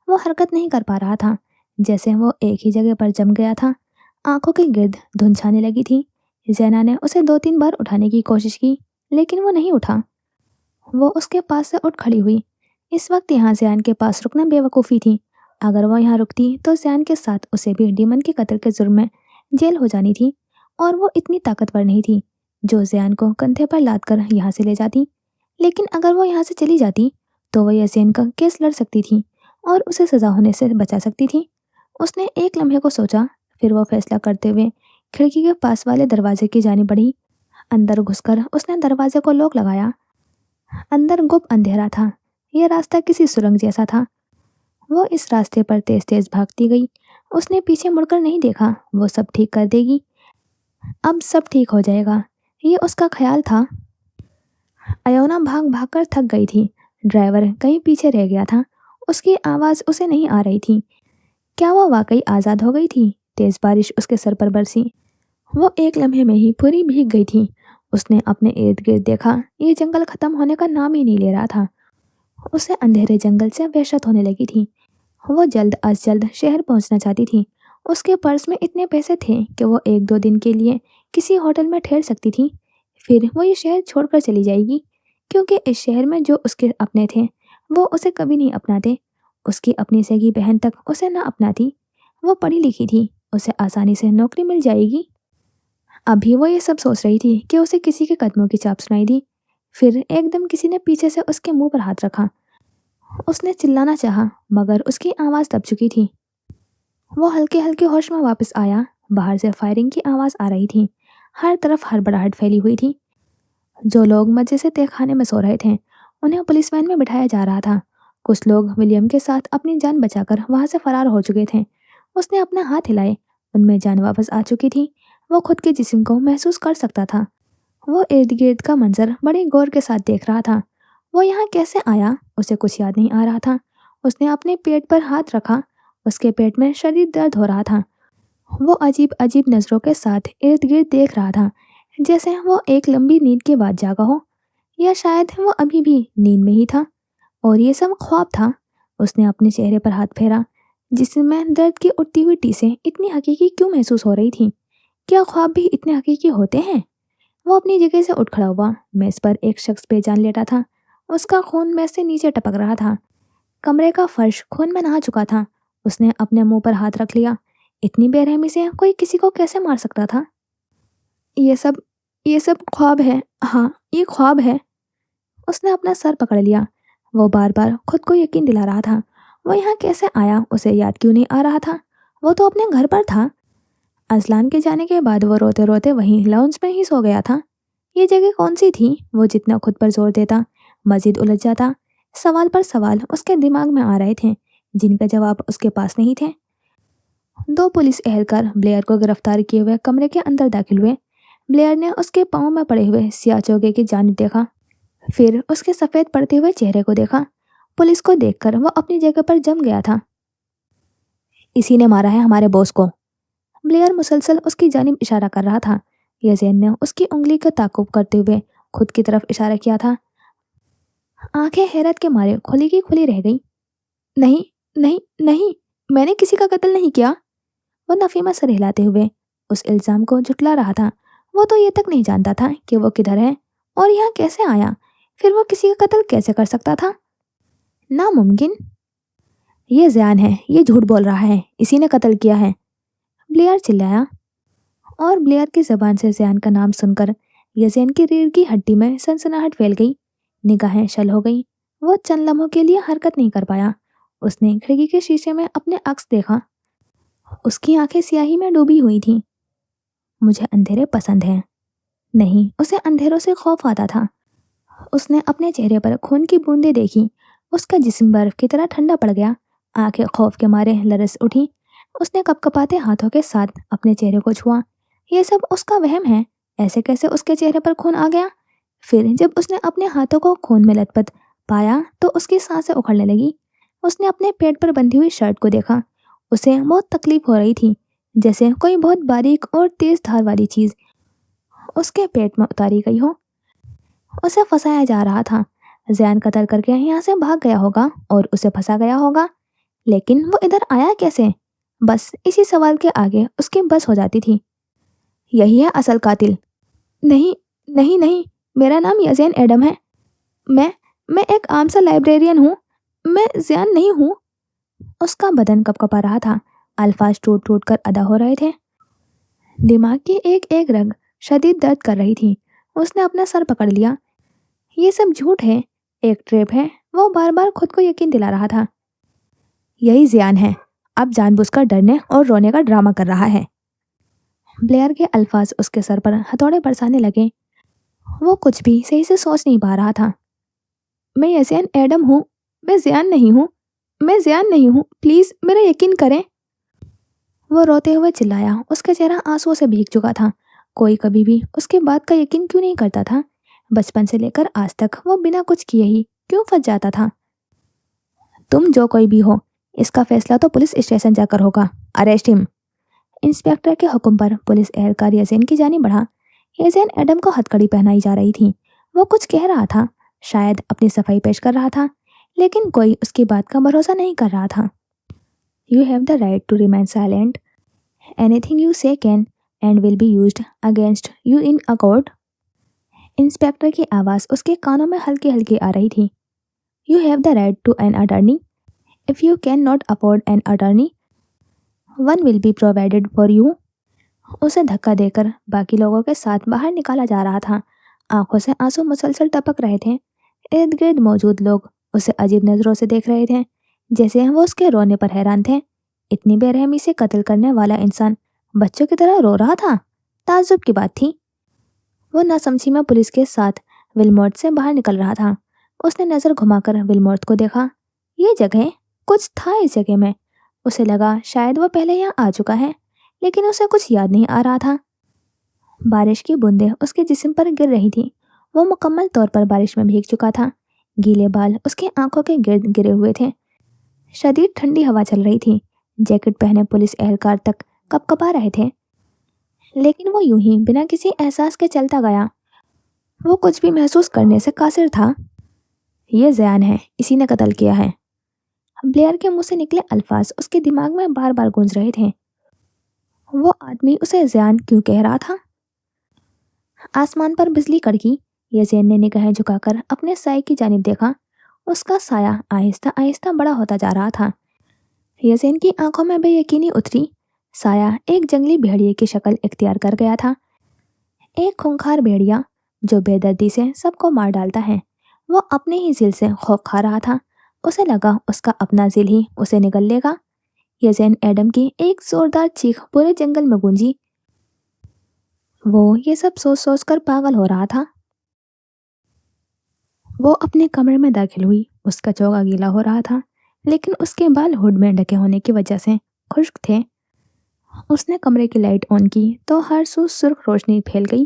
وہ حرکت نہیں کر پا رہا تھا، جیسے وہ ایک ہی جگہ پر جم گیا تھا۔ آنکھوں کے گرد دھند چھانے لگی تھی۔ زینا نے اسے 2-3 بار اٹھانے کی کوشش کی، لیکن وہ نہیں اٹھا۔ وہ اس کے پاس سے اٹھ کھڑی ہوئی۔ اس وقت یہاں زیان کے پاس رکنا بے وقوفی تھی۔ اگر وہ یہاں رکتی تو زیان کے ساتھ اسے بھی ڈیمن کے قتل کے جرم میں جیل ہو جانی تھی، اور وہ اتنی طاقتور نہیں تھی جو زیان کو کندھے پر لاد کر یہاں سے لے جاتی۔ لیکن اگر وہ یہاں سے چلی جاتی तो वो यसेन का केस लड़ सकती थी और उसे सजा होने से बचा सकती थी। उसने एक लम्हे को सोचा, फिर वो फैसला करते हुए खिड़की के पास वाले दरवाजे की जानी बढ़ी। अंदर घुसकर उसने दरवाजे को लॉक लगाया। अंदर गुप्त अंधेरा था। यह रास्ता किसी सुरंग जैसा था। वो इस रास्ते पर तेज तेज भागती गई। उसने पीछे मुड़कर नहीं देखा। वो सब ठीक कर देगी, अब सब ठीक हो जाएगा, ये उसका ख्याल था। अयोना भाग भाग कर थक गई थी। ड्राइवर कहीं पीछे रह गया था। उसकी आवाज़ उसे नहीं आ रही थी। क्या वो वाकई आज़ाद हो गई थी? तेज बारिश उसके सर पर बरसी। वो एक लम्हे में ही पूरी भीग गई थी। उसने अपने इर्द गिर्द देखा। ये जंगल खत्म होने का नाम ही नहीं ले रहा था। उसे अंधेरे जंगल से वहशत होने लगी थी। वो जल्द अज जल्द शहर पहुंचना चाहती थी। उसके पर्स में इतने पैसे थे कि वो 1-2 दिन के लिए किसी होटल में ठहर सकती थी। फिर वो ये शहर छोड़कर चली जाएगी, क्योंकि इस शहर में जो उसके अपने थे वो उसे कभी नहीं अपनाते। उसकी अपनी सगी बहन तक उसे न अपनाती। वो पढ़ी लिखी थी, उसे आसानी से नौकरी मिल जाएगी। अभी वो ये सब सोच रही थी कि उसे किसी के कदमों की चाप सुनाई दी। फिर एकदम किसी ने पीछे से उसके मुंह पर हाथ रखा। उसने चिल्लाना चाहा, मगर उसकी आवाज़ दब चुकी थी। वो हल्के हल्के होश में वापस आया। बाहर से फायरिंग की आवाज़ आ रही थी। हर तरफ हड़बड़ाहट फैली हुई थी। जो लोग मजे से तहखाने में सो रहे थे, उन्हें पुलिस वैन में बिठाया जा रहा था। कुछ लोग विलियम के साथ अपनी जान बचाकर वहां से फरार हो चुके थे। उसने अपने हाथ हिलाए, उनमें जान वापस आ चुकी थी। वो खुद के जिस्म को महसूस कर सकता था। वो इर्द गिर्द का मंजर बड़े गौर के साथ देख रहा था। वो यहाँ कैसे आया, उसे कुछ याद नहीं आ रहा था। उसने अपने पेट पर हाथ रखा। उसके पेट में शदीद दर्द हो रहा था। वो अजीब अजीब नज़रों के साथ इर्द गिर्द देख रहा था, जैसे वो एक लंबी नींद के बाद जागा हो, या शायद वो अभी भी नींद में ही था और ये सब ख्वाब था। उसने अपने चेहरे पर हाथ फेरा, जिसमें दर्द की उठती हुई टीसें इतनी हकीकी क्यों महसूस हो रही थी? क्या ख्वाब भी इतने हकीकी होते हैं? वो अपनी जगह से उठ खड़ा हुआ। मेज पर एक शख्स बेजान लेटा था। उसका खून मेज से नीचे टपक रहा था। कमरे का फर्श खून में नहा चुका था। उसने अपने मुंह पर हाथ रख लिया। इतनी बेरहमी से कोई किसी को कैसे मार सकता था? ये सब ये सब ख्वाब है। हाँ, ये ख्वाब है। उसने अपना सर पकड़ लिया। वो बार बार खुद को यकीन दिला रहा था। वो यहाँ कैसे आया, उसे याद क्यों नहीं आ रहा था? वो तो अपने घर पर था। अजलान के जाने के बाद वो रोते रोते वहीं लाउंज में ही सो गया था। ये जगह कौन सी थी? वो जितना खुद पर जोर देता, मजीद उलझ जाता। सवाल पर सवाल उसके दिमाग में आ रहे थे, जिनका जवाब उसके पास नहीं थे। 2 पुलिस एहलकार ब्लेयर को गिरफ्तार किए हुए कमरे के अंदर दाखिल हुए। ब्लेयर ने उसके पाँव में पड़े हुए सियाह चोगे की जानिब देखा, फिर उसके सफ़ेद पड़ते हुए चेहरे को देखा। पुलिस को देखकर वो अपनी जगह पर जम गया था। इसी ने मारा है हमारे बॉस को। ब्लेयर मुसलसल उसकी जानिब इशारा कर रहा था। यज़ेन ने उसकी उंगली का ताक़ुब करते हुए खुद की तरफ इशारा किया था। आंखें हैरत के मारे खुली की खुली रह गईं। नहीं, नहीं, नहीं, मैंने किसी का कत्ल नहीं किया। वो नफीमा सर हिलाते हुए उस इल्ज़ाम को झुटला रहा था। वो तो ये तक नहीं जानता था कि वो किधर है और यहाँ कैसे आया। फिर वो किसी का कत्ल कैसे कर सकता था? नामुमकिन। ये ज़यान है, ये झूठ बोल रहा है, इसी ने कत्ल किया है। ब्लेयर चिल्लाया, और ब्लेयर की ज़बान से ज़यान का नाम सुनकर यज़ेन की रीढ़ की हड्डी में सनसनाहट फैल गई। निगाहें शल हो गईं। वो चंद लम्हों के लिए हरकत नहीं कर पाया। उसने खिड़की के शीशे में अपने अक्स देखा। उसकी आंखें स्याही में डूबी हुई थीं। मुझे अंधेरे पसंद हैं। नहीं, उसे अंधेरों से खौफ आता था। उसने अपने चेहरे पर खून की बूंदें देखी। उसका जिस्म बर्फ की तरह ठंडा पड़ गया। आंखें खौफ के मारे लरस उठी। उसने कपकपाते हाथों के साथ अपने चेहरे को छुआ। ये सब उसका वहम है। ऐसे कैसे उसके चेहरे पर खून आ गया? फिर जब उसने अपने हाथों को खून में लथपथ पाया तो उसकी सांसें उखड़ने लगी। उसने अपने पेट पर बंधी हुई शर्ट को देखा। उसे बहुत तकलीफ हो रही थी, जैसे कोई बहुत बारीक और तेज धार वाली चीज़ उसके पेट में उतारी गई हो। उसे फंसाया जा रहा था। ज़यान कत्ल करके यहाँ से भाग गया होगा और उसे फंसा गया होगा, लेकिन वो इधर आया कैसे? बस इसी सवाल के आगे उसकी बस हो जाती थी। यही है असल कातिल। नहीं, नहीं, नहीं, मेरा नाम यज़ेन एडम है। मैं मैं एक आम सा लाइब्रेरियन हूँ। मैं ज़यान नहीं हूँ। उसका बदन कँपकँपा रहा था। अल्फाज टूट टूट कर अदा हो रहे थे। दिमाग की एक एक रग शदीद दर्द कर रही थी। उसने अपना सर पकड़ लिया। ये सब झूठ है, एक ट्रेप है। وہ بار بار خود کو یقین دلا رہا تھا، یہی زیان ہے، اب جان بوجھ کر ڈرنے اور رونے کا ڈرامہ کر رہا ہے۔ بلیئر کے الفاظ اس کے سر پر ہتھوڑے برسانے لگے۔ وہ کچھ بھی صحیح سے سوچ نہیں پا رہا تھا۔ میں یزین ایڈم ہوں، میں زیان نہیں ہوں، میں زیان نہیں ہوں، پلیز میرا یقین کریں۔ وہ روتے ہوئے چلایا، اس کا چہرہ آنسوؤں سے بھیگ چکا تھا۔ کوئی کبھی بھی اس کے بات کا یقین کیوں نہیں کرتا تھا؟ بچپن سے لے کر آج تک وہ بنا کچھ کیے ہی کیوں پھنس جاتا تھا؟ تم جو کوئی بھی ہو، اس کا فیصلہ تو پولیس اسٹیشن جا کر ہوگا، اریسٹ ہم۔ انسپیکٹر کے حکم پر پولیس اہلکار یزین کی جانب بڑھا۔ یزین ایڈم کو ہتھکڑی پہنائی جا رہی تھی۔ وہ کچھ کہہ رہا تھا، شاید اپنی صفائی پیش کر رہا تھا، لیکن کوئی اس کی بات کا بھروسہ نہیں کر رہا تھا۔ You have the right to remain silent. Anything you say can and will be used against you in a court. Inspector کی آواز اس کے کانوں میں ہلکی ہلکی آ رہی تھی۔ You have the right to an attorney. If you cannot afford an attorney, one will be provided for you. اسے دھکا دے کر باقی لوگوں کے ساتھ باہر نکالا جا رہا تھا۔ آنکھوں سے آنسو مسلسل ٹپک رہے تھے۔ ارد گرد موجود لوگ اسے عجیب نظروں سے دیکھ رہے تھے، جیسے وہ اس کے رونے پر حیران تھے۔ اتنی بے رحمی سے قتل کرنے والا انسان بچوں کی طرح رو رہا تھا؟ تعجب کی بات تھی۔ وہ ناسمجھی میں پولیس کے ساتھ ولمورٹ سے باہر نکل رہا تھا۔ اس نے نظر گھما کر ولمورٹ کو دیکھا۔ یہ جگہ، کچھ تھا اس جگہ میں۔ اسے لگا شاید وہ پہلے یہاں آ چکا ہے، لیکن اسے کچھ یاد نہیں آ رہا تھا۔ بارش کی بوندیں اس کے جسم پر گر رہی تھیں۔ وہ مکمل طور پر بارش میں بھیگ چکا تھا۔ گیلے بال اس کی آنکھوں کے گرد گرے ہوئے تھے۔ شدید ٹھنڈی ہوا چل رہی تھی۔ جیکٹ پہنے پولیس اہلکار تک کپ کپا رہے تھے، لیکن وہ یوں ہی بنا کسی احساس کے چلتا گیا۔ وہ کچھ بھی محسوس کرنے سے قاصر تھا۔ یہ زیان ہے، اسی نے قتل کیا ہے۔ بلیئر کے منہ سے نکلے الفاظ اس کے دماغ میں بار بار گونج رہے تھے۔ وہ آدمی اسے زیان کیوں کہہ رہا تھا؟ آسمان پر بجلی کڑکی۔ یزین نے نگاہیں جھکا کر اپنے سائے کی جانب دیکھا۔ اس کا سایہ آہستہ آہستہ بڑا ہوتا جا رہا تھا۔ یزین کی آنکھوں میں بے یقینی اتری۔ سایہ ایک جنگلی بھیڑیے کی شکل اختیار کر گیا تھا، ایک خونخوار بھیڑیا جو بے دردی سے سب کو مار ڈالتا ہے۔ وہ اپنے ہی ذل سے خوف کھا رہا تھا۔ اسے لگا اس کا اپنا ذل ہی اسے نگل لے گا۔ یزین ایڈم کی ایک زوردار چیخ پورے جنگل میں گونجی۔ وہ یہ سب سوچ سوچ کر پاگل ہو رہا تھا۔ وہ اپنے کمرے میں داخل ہوئی۔ اس کا چوگا گیلا ہو رہا تھا، لیکن اس کے بال ہوڈ میں ڈھکے ہونے کی وجہ سے خشک تھے۔ اس نے کمرے کی لائٹ آن کی تو ہر سو سرخ روشنی پھیل گئی۔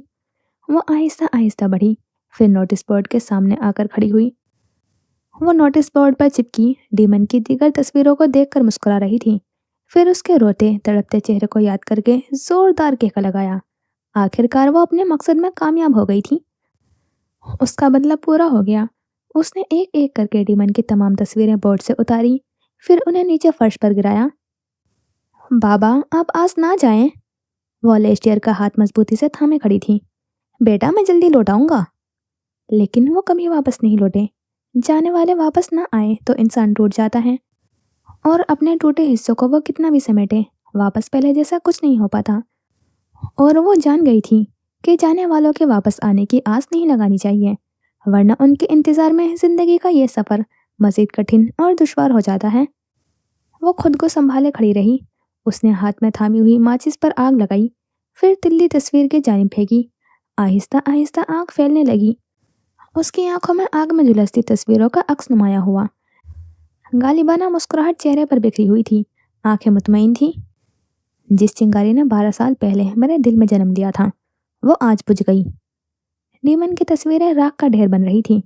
وہ آہستہ آہستہ بڑھی، پھر نوٹس بورڈ کے سامنے آ کر کھڑی ہوئی۔ وہ نوٹس بورڈ پر چپکی ڈیمن کی دیگر تصویروں کو دیکھ کر مسکرا رہی تھی۔ پھر اس کے روتے تڑپتے چہرے کو یاد کر کے زوردار کہکا لگایا۔ آخرکار وہ اپنے مقصد میں کامیاب ہو گئی تھی۔ اس کا بدلہ پورا ہو گیا۔ اس نے ایک ایک کر کے ڈیمن کی تمام تصویریں بورڈ سے اتاری، پھر انہیں نیچے فرش پر گرایا۔ بابا، آپ آج نہ جائیں۔ وہ الیسٹیر کا ہاتھ مضبوطی سے تھامے کھڑی تھی۔ بیٹا، میں جلدی لوٹ آؤں گا۔ لیکن وہ کبھی واپس نہیں لوٹے۔ جانے والے واپس نہ آئے تو انسان ٹوٹ جاتا ہے، اور اپنے ٹوٹے حصوں کو وہ کتنا بھی سمیٹے، واپس پہلے جیسا کچھ نہیں ہو پاتا۔ اور وہ جان گئی تھی کہ جانے والوں کے واپس آنے کی آس نہیں لگانی چاہیے، ورنہ ان کے انتظار میں زندگی کا یہ سفر مزید کٹھن اور دشوار ہو جاتا ہے۔ وہ خود کو سنبھالے کھڑی رہی۔ اس نے ہاتھ میں تھامی ہوئی ماچس پر آگ لگائی، پھر تلی تصویر کی جانب پھینکی۔ آہستہ آہستہ آگ پھیلنے لگی۔ اس کی آنکھوں میں آگ میں جھلستی تصویروں کا عکس نمایاں ہوا۔ غالبانہ مسکراہٹ چہرے پر بکھری ہوئی تھی، آنکھیں مطمئن تھیں۔ جس چنگاری نے 12 سال پہلے میرے دل میں جنم لیا تھا، وہ آج بجھ گئی۔ ڈیمن کی تصویریں راکھ کا ڈھیر بن رہی تھیں۔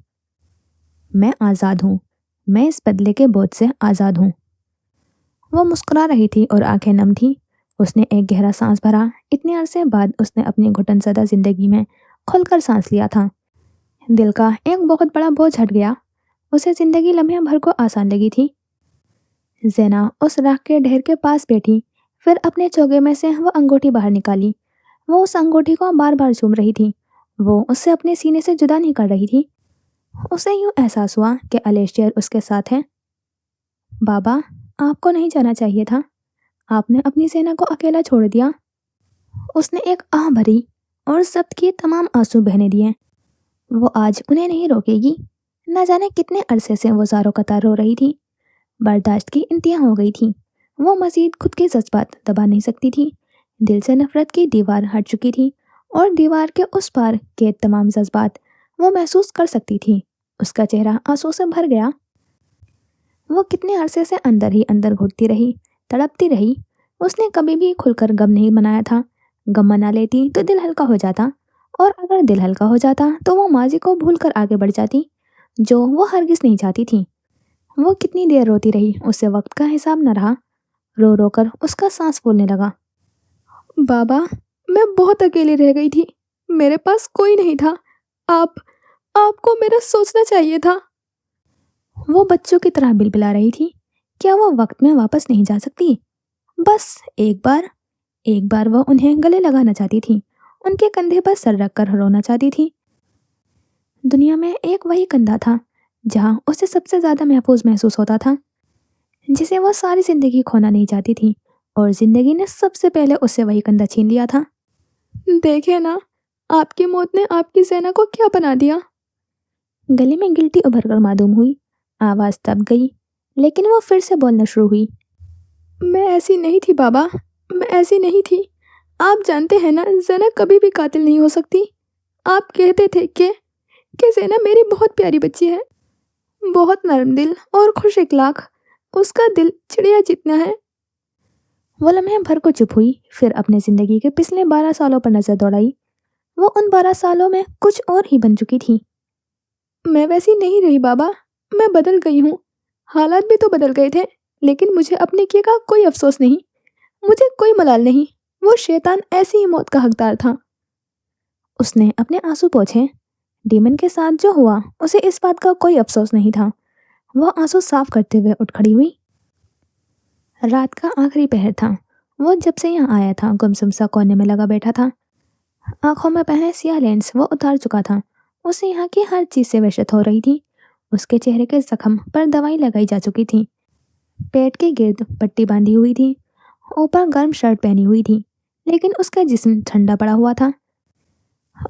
میں آزاد ہوں، میں اس بدلے کے بوجھ سے آزاد ہوں۔ وہ مسکرا رہی تھی اور آنکھیں نم تھیں۔ اس نے ایک گہرا سانس بھرا۔ اتنے عرصے بعد اس نے اپنی گھٹن زدہ زندگی میں کھل کر سانس لیا تھا۔ دل کا ایک بہت بڑا بوجھ ہٹ گیا۔ اسے زندگی لمحے بھر کو آسان لگی تھی۔ زینا اس راکھ کے ڈھیر کے پاس بیٹھی، پھر اپنے چوگے میں سے وہ انگوٹھی باہر نکالی۔ وہ اس انگوٹھی کو بار بار چوم رہی تھی۔ وہ اس سے اپنے سینے سے جدا نہیں کر رہی تھی۔ اسے یوں احساس ہوا کہ الیسٹیر اس کے ساتھ ہے۔ بابا، آپ کو نہیں جانا چاہیے تھا۔ آپ نے اپنی زینا کو اکیلا چھوڑ دیا۔ اس نے ایک آہ بھری اور ضبط کیے تمام آنسو بہنے دیے۔ وہ آج انہیں نہیں روکے گی۔ نہ جانے کتنے عرصے سے وہ زاروں قطار رو رہی تھی، برداشت کی انتہا ہو گئی تھی۔ وہ مزید خود کے جذبات دبا نہیں سکتی تھی، دل سے نفرت کی دیوار ہٹ چکی تھی اور دیوار کے اس پار کے تمام جذبات وہ محسوس کر سکتی تھی۔ اس کا چہرہ آنسو سے بھر گیا۔ وہ کتنے عرصے سے اندر ہی اندر گھٹتی رہی، تڑپتی رہی۔ اس نے کبھی بھی کھل کر غم نہیں منایا تھا۔ غم منا لیتی تو دل ہلکا ہو جاتا، اور اگر دل ہلکا ہو جاتا تو وہ ماضی کو بھول کر آگے بڑھ جاتی، جو وہ ہرگز نہیں چاہتی تھی۔ وہ کتنی دیر روتی رہی، اسے وقت کا حساب نہ رہا۔ رو رو کر اس کا سانس پھولنے لگا۔ بابا، میں بہت اکیلی رہ گئی تھی، میرے پاس کوئی نہیں تھا۔ آپ کو میرا سوچنا چاہیے تھا۔ وہ بچوں کی طرح بلبلا رہی تھی۔ کیا وہ وقت میں واپس نہیں جا سکتی؟ بس ایک بار وہ انہیں گلے لگانا چاہتی تھی، ان کے کندھے پر سر رکھ کر رونا چاہتی تھی۔ دنیا میں ایک وہی کندھا تھا جہاں اسے سب سے زیادہ محفوظ محسوس ہوتا تھا، جسے وہ ساری زندگی کھونا نہیں چاہتی تھی، اور زندگی نے سب سے پہلے اسے وہی کندھا چھین لیا تھا۔ دیکھے نا، آپ کی موت نے آپ کی زینہ کو کیا بنا دیا۔ گلے میں گلٹی ابھر کر معلوم ہوئی، آواز دب گئی، لیکن وہ پھر سے بولنا شروع ہوئی۔ میں ایسی نہیں تھی بابا، میں ایسی نہیں تھی۔ آپ جانتے ہیں نا، زینہ کبھی بھی قاتل نہیں ہو سکتی۔ آپ کہتے تھے کہ زینہ میری بہت پیاری بچی ہے، بہت نرم دل اور خوش اخلاق، اس کا دل چڑیا جتنا ہے۔ وہ لمحے بھر کو چپ ہوئی، پھر اپنے زندگی کے پچھلے 12 سالوں پر نظر دوڑائی۔ وہ ان 12 سالوں میں کچھ اور ہی بن چکی تھی۔ میں ویسی نہیں رہی بابا، میں بدل گئی ہوں۔ حالات بھی تو بدل گئے تھے، لیکن مجھے اپنے کیے کا کوئی افسوس نہیں، مجھے کوئی ملال نہیں۔ وہ شیطان ایسی ہی موت کا حقدار تھا۔ اس نے اپنے آنسو پوچھے۔ ڈیمن کے ساتھ جو ہوا، اسے اس بات کا کوئی افسوس نہیں تھا۔ وہ آنسو صاف کرتے ہوئے اٹھ کھڑی ہوئی۔ رات کا آخری پہر تھا۔ وہ جب سے یہاں آیا تھا گمسم سا کونے میں لگا بیٹھا تھا۔ آنکھوں میں پہنے سیاہ لینس وہ اتار چکا تھا۔ اسے یہاں کی ہر چیز سے وحشت ہو رہی تھی۔ اس کے چہرے کے زخم پر دوائی لگائی جا چکی تھی، پیٹ کے گرد پٹی باندھی ہوئی تھی، اوپر گرم شرٹ پہنی ہوئی تھی، لیکن اس کا جسم ٹھنڈا پڑا ہوا تھا۔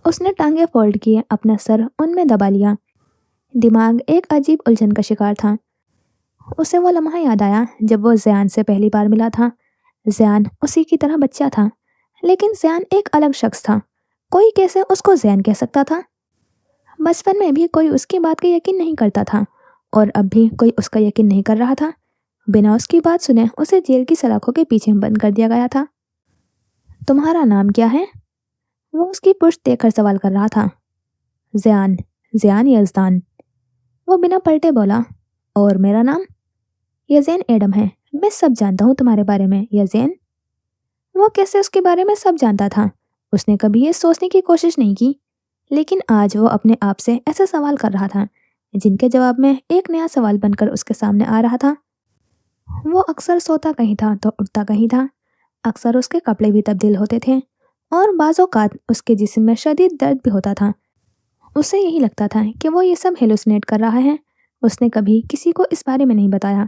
اس نے ٹانگیں فولڈ کیے، اپنا سر ان میں دبا لیا۔ دماغ ایک عجیب الجھن کا شکار تھا۔ اسے وہ لمحہ یاد آیا جب وہ زیان سے پہلی بار ملا تھا۔ زیان اسی کی طرح بچہ تھا، لیکن زیان ایک الگ شخص تھا۔ کوئی کیسے اس کو زیان کہہ سکتا تھا؟ بچپن میں بھی کوئی اس کی بات کا یقین نہیں کرتا تھا، اور اب بھی کوئی اس کا یقین نہیں کر رہا تھا۔ بنا اس کی بات سنے اسے جیل کی سلاخوں کے پیچھے بند کر دیا گیا تھا۔ تمہارا نام کیا ہے؟ وہ اس کی پشت دیکھ کر سوال کر رہا تھا۔ زیان یزدان۔ وہ بنا پلٹے بولا۔ اور میرا نام یزین ایڈم ہے۔ میں سب جانتا ہوں تمہارے بارے میں، یزین۔ وہ کیسے اس کے بارے میں سب جانتا تھا؟ اس نے کبھی یہ سوچنے کی کوشش نہیں کی، لیکن آج وہ اپنے آپ سے ایسے سوال کر رہا تھا جن کے جواب میں ایک نیا سوال بن کر اس کے سامنے آ رہا تھا۔ وہ اکثر سوتا کہیں تھا تو اٹھتا کہیں تھا، اکثر اس کے کپڑے بھی تبدیل ہوتے تھے، اور بعض اوقات اس کے جسم میں شدید درد بھی ہوتا تھا۔ اسے یہی لگتا تھا کہ وہ یہ سب ہیلوسینیٹ کر رہا ہے۔ اس نے کبھی کسی کو اس بارے میں نہیں بتایا۔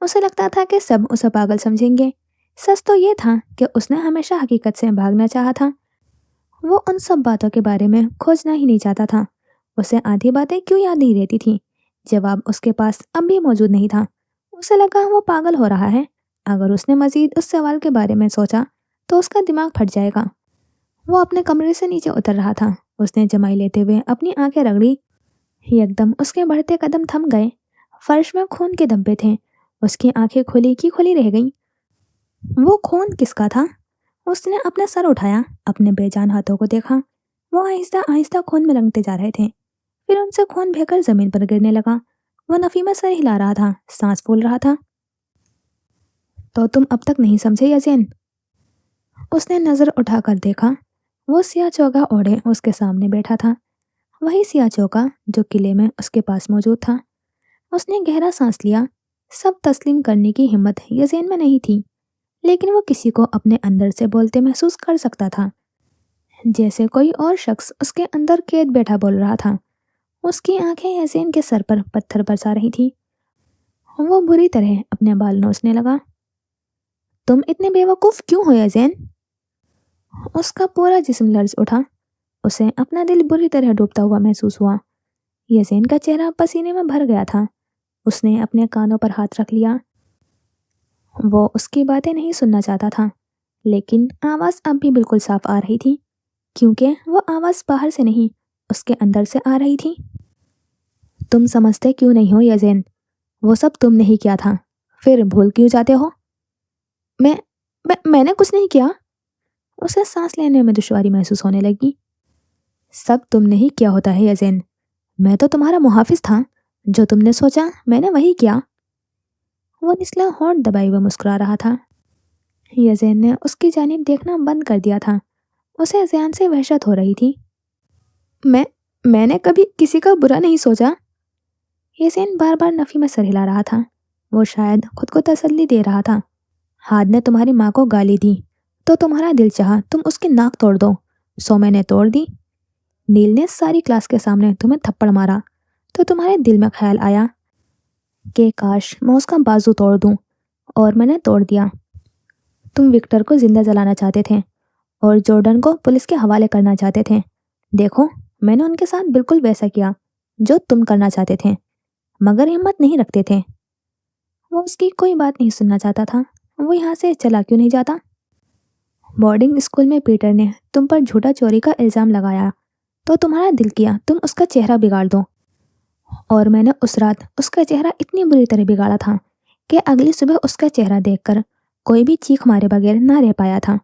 اسے لگتا تھا کہ سب اسے پاگل سمجھیں گے۔ سچ تو یہ تھا کہ اس نے ہمیشہ حقیقت سے بھاگنا چاہا تھا۔ وہ ان سب باتوں کے بارے میں کھوجنا ہی نہیں چاہتا تھا۔ اسے آدھی باتیں کیوں یاد نہیں رہتی تھی؟ جواب اس کے پاس اب بھی موجود نہیں تھا۔ اسے لگا وہ پاگل ہو رہا ہے۔ اگر اس نے مزید اس سوال کے بارے میں سوچا تو اس کا دماغ پھٹ جائے گا۔ وہ اپنے کمرے سے نیچے اتر رہا تھا۔ اس نے جمائی لیتے ہوئے اپنی آنکھیں رگڑی۔ یکدم اس کے بڑھتے قدم تھم گئے۔ فرش میں خون کے دھبے تھے۔ اس کی آنکھیں کھلی کی کھلی رہ گئیں۔ وہ خون کس کا تھا؟ اس نے اپنا سر اٹھایا، اپنے بے جان ہاتھوں کو دیکھا۔ وہ آہستہ آہستہ خون میں رنگتے جا رہے تھے، پھر ان سے خون بہہ کر زمین پر گرنے لگا۔ وہ نفی میں سر ہلا رہا تھا، سانس پھول رہا تھا۔ تو تم اب تک نہیں سمجھے یزین؟ اس نے نظر اٹھا کر دیکھا۔ وہ سیاہ چوگا اوڑھے اس کے سامنے بیٹھا تھا، وہی سیاہ چوگا جو قلعے میں اس کے پاس موجود تھا۔ اس نے گہرا سانس لیا۔ سب تسلیم کرنے کی ہمت یزین میں نہیں تھی، لیکن وہ کسی کو اپنے اندر سے بولتے محسوس کر سکتا تھا، جیسے کوئی اور شخص اس کے اندر قید بیٹھا بول رہا تھا۔ اس کی آنکھیں یزین کے سر پر پتھر برسا رہی تھی۔ وہ بری طرح اپنے بال نوچنے لگا۔ تم اتنے بے وقوف کیوں ہو یزین؟ اس کا پورا جسم لرز اٹھا۔ اسے اپنا دل بری طرح ڈوبتا ہوا محسوس ہوا۔ یزین کا چہرہ پسینے میں بھر گیا تھا۔ اس نے اپنے کانوں پر ہاتھ رکھ لیا۔ وہ اس کی باتیں نہیں سننا چاہتا تھا، لیکن آواز اب بھی بالکل صاف آ رہی تھی، کیونکہ وہ آواز باہر سے نہیں، اس کے اندر سے آ رہی تھی۔ تم سمجھتے کیوں نہیں ہو یزین؟ وہ سب تم نے ہی کیا تھا، پھر بھول کیوں جاتے ہو؟ میں نے کچھ نہیں کیا۔ اسے سانس لینے میں دشواری محسوس ہونے لگی۔ سب تم نے ہی کیا ہوتا ہے یزین، میں تو تمہارا محافظ تھا، جو تم نے سوچا میں نے وہی کیا۔ وہ نچلا ہونٹ دبائے ہوئے مسکرا رہا تھا۔ یزین نے اس کی جانب دیکھنا بند کر دیا تھا۔ اسے زیان سے وحشت ہو رہی تھی۔ میں نے کبھی کسی کا برا نہیں سوچا۔ یزین بار بار نفی میں سر ہلا رہا تھا۔ وہ شاید خود کو تسلی دے رہا تھا۔ ہاد نے تمہاری ماں کو گالی دی تو تمہارا دل چاہا تم اس کی ناک توڑ دو، سو میں نے توڑ دی۔ نیل نے ساری کلاس کے سامنے تمہیں تھپڑ مارا تو تمہارے دل میں خیال آیا کہ کاش میں اس کا بازو توڑ دوں، اور میں نے توڑ دیا۔ تم وکٹر کو زندہ جلانا چاہتے تھے اور جارڈن کو پولیس کے حوالے کرنا چاہتے تھے۔ دیکھو، میں نے ان کے ساتھ بالکل ویسا کیا جو تم کرنا چاہتے تھے، مگر ہمت نہیں رکھتے تھے۔ وہ اس کی کوئی بات نہیں سننا چاہتا تھا۔ وہ یہاں سے چلا کیوں نہیں جاتا؟ بورڈنگ اسکول میں پیٹر نے تم پر جھوٹا چوری کا الزام لگایا تو تمہارا دل کیا تم اس کا چہرہ بگاڑ دو، اور میں نے اس رات اس کا چہرہ اتنی بری طرح بگاڑا تھا کہ اگلی صبح اس کا چہرہ دیکھ کر کوئی بھی چیخ مارے بغیر نہ رہ پایا تھا۔